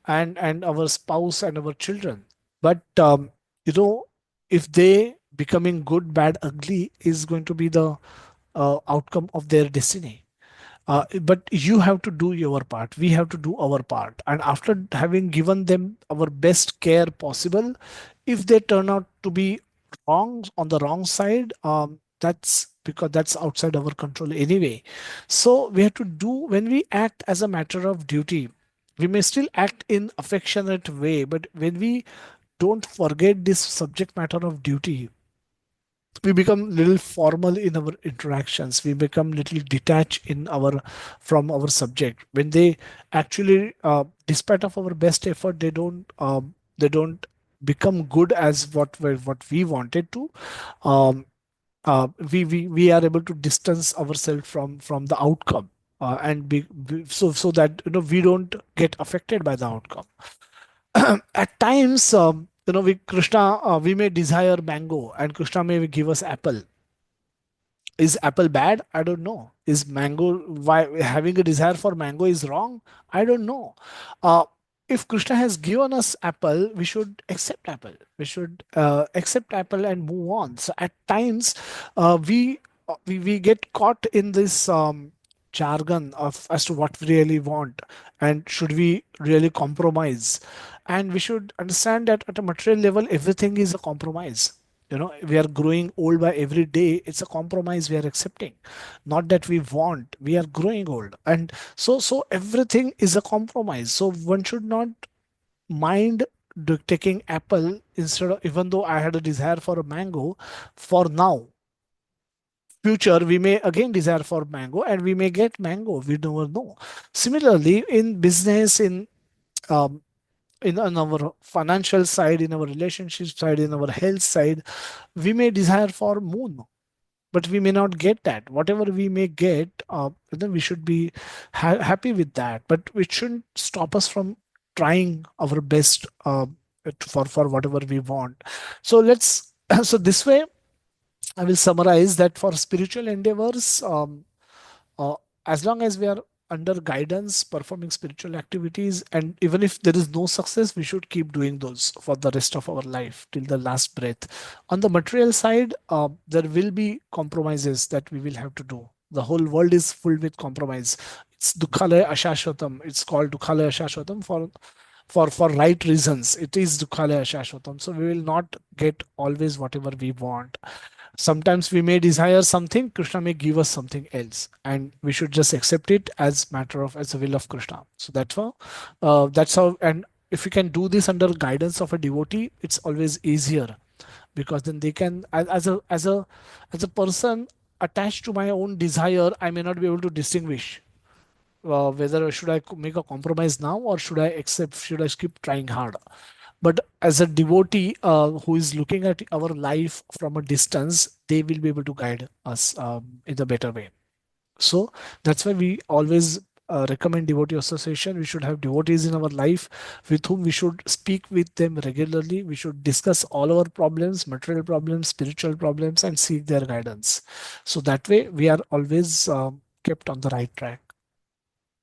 Speaker 1: and our spouse and our children. But you know if they becoming good, bad, ugly is going to be the outcome of their destiny. But you have to do your part, we have to do our part, and after having given them our best care possible, if they turn out to be wrong, on the wrong side, that's because that's outside our control anyway. So we have to do, when we act as a matter of duty, we may still act in affectionate way, but when we don't forget this subject matter of duty, we become little formal in our interactions, we become little detached in our from our subject. When they actually despite of our best effort, they don't become good as what we wanted to. um, we are able to distance ourselves from the outcome, and so that we don't get affected by the outcome. At times, we Krishna, we may desire mango, and Krishna may give us apple. Is apple bad? I don't know. Is mango, why having a desire for mango is wrong? I don't know. Uh, if Krishna has given us apple, we should accept apple. We should accept apple and move on. So at times, we get caught in this jargon of as to what we really want, and should we really compromise. And we should understand that at a material level, everything is a compromise. We are growing old by every day, it's a compromise we are accepting. Not that we want, we are growing old, and so everything is a compromise. So one should not mind taking apple instead of, even though I had a desire for a mango for now. Future, we may again desire for mango, and we may get mango, we never know. Similarly, in business, um, in our financial side, in our relationship side, in our health side, we may desire for moon, but we may not get that. Whatever we may get, then we should be happy with that, but it shouldn't stop us from trying our best for whatever we want. So let's so this way I will summarize that for spiritual endeavors, uh, as long as we are under guidance, performing spiritual activities, and even if there is no success, we should keep doing those for the rest of our life till the last breath. On the material side, there will be compromises that we will have to do. The whole world is filled with compromise. It's dukhalaya ashashvatam. It's called dukhalaya ashashvatam for right reasons. It is dukhalaya ashashvatam. So we will not get always whatever we want. Sometimes we may desire something, Krishna may give us something else, and we should just accept it as matter of as a will of Krishna. So that's how. And if we can do this under guidance of a devotee, it's always easier, because then they can, as a person attached to my own desire, I may not be able to distinguish whether should I make a compromise now, or should I accept, should I keep trying hard. But as a devotee who is looking at our life from a distance, they will be able to guide us in a better way. So that's why we always recommend devotee association. We should have devotees in our life with whom we should speak with them regularly. We should discuss all our problems, material problems, spiritual problems, and seek their guidance. So that way we are always kept on the right track.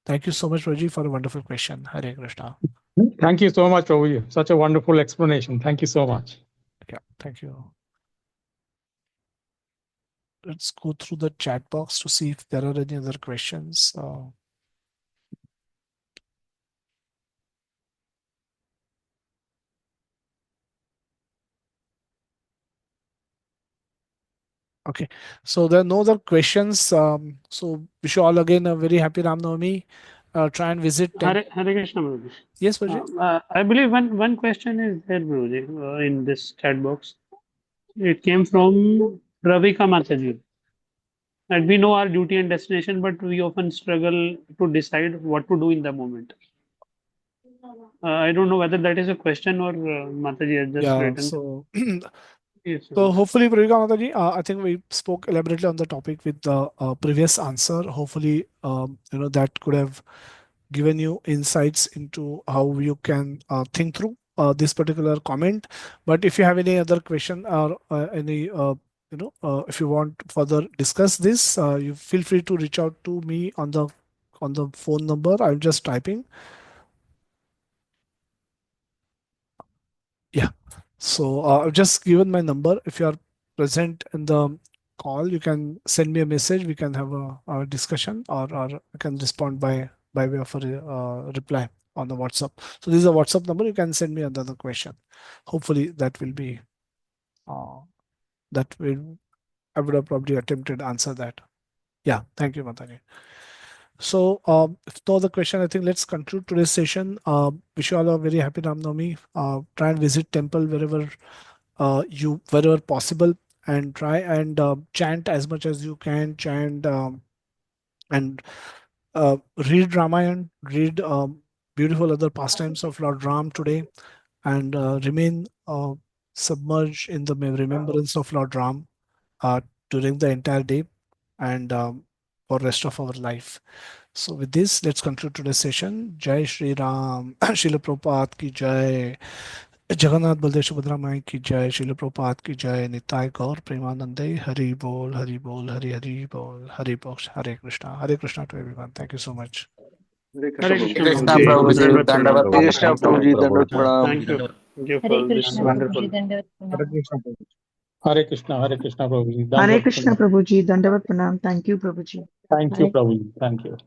Speaker 1: Thank you so much, Raji, for a wonderful question. Hare Krishna.
Speaker 4: Thank you so much, Prabhuji. Such a wonderful explanation. Thank you so much.
Speaker 1: Yeah, thank you. Let's go through the chat box to see if there are any other questions. Okay, so there are no other questions. So wish you all again a very happy Ram Navami. Try and visit.
Speaker 5: Hare Krishna, Prabhuji.
Speaker 1: Yes, Raji.
Speaker 5: I believe one question is there, Prabhuji, in this chat box. It came from Ravika Mataji. And we know our duty and destination, but we often struggle to decide what to do in the moment. I don't know whether that is a question or Mataji has just
Speaker 1: Yeah,
Speaker 5: written.
Speaker 1: so
Speaker 5: Yes,
Speaker 1: so hopefully, Pravika Mataji, I think we spoke elaborately on the topic with the previous answer. Hopefully, that could have given you insights into how you can think through this particular comment. But if you have any other question or any if you want further discuss this, you feel free to reach out to me on the phone number. I'm just typing. Yeah. So I've just given my number. If you are present in the call, you can send me a message. We can have a discussion, or I can respond by way of a reply on the WhatsApp. So this is a WhatsApp number. You can send me another question. Hopefully that will be that will I would have probably attempted to answer that. Yeah. Thank you, Matani. So, if no other question, I think let's conclude today's session. Wish you all a very happy Ram Navami. Try and visit temple wherever possible, and try and chant as much as you can. Chant and read Ramayana, read beautiful other pastimes of Lord Ram today, and remain submerged in the remembrance of Lord Ram during the entire day and for rest of our life. So with this, let's conclude today's session. Jai Shri Ram, Srila Prabhupada ki Jai, Jagannath Baldev Subhadra Mai ki Jai, Srila Prabhupada ki Jai, Nitai Gaur Premanande, Hari Bol, Hari Bol, Hari Bol, Hari Bol, Hare Krishna to everyone. Thank you so much.
Speaker 5: Hare
Speaker 6: Krishna
Speaker 5: Prabhuji.
Speaker 6: Prabhuji,
Speaker 5: Dandavat
Speaker 6: Dandavat
Speaker 5: Pranam.
Speaker 7: Hare
Speaker 6: Pranam.
Speaker 7: Krishna
Speaker 6: Thank you.
Speaker 7: Prabhuji, Dandavat Pranam.
Speaker 5: Thank you. Thank you
Speaker 8: Hare
Speaker 5: for this
Speaker 8: Krishna,
Speaker 5: wonderful.
Speaker 8: Prabhuji, Dandavat Pranam.
Speaker 4: Hare Krishna, Hare Krishna, Prabhuji.
Speaker 9: Hare
Speaker 4: Dandavat
Speaker 9: Krishna
Speaker 4: Pranam.
Speaker 9: Prabhuji, Dandavat Pranam. Thank you, Prabhuji.
Speaker 4: Thank you,
Speaker 8: Hare
Speaker 4: Prabhuji. Thank you.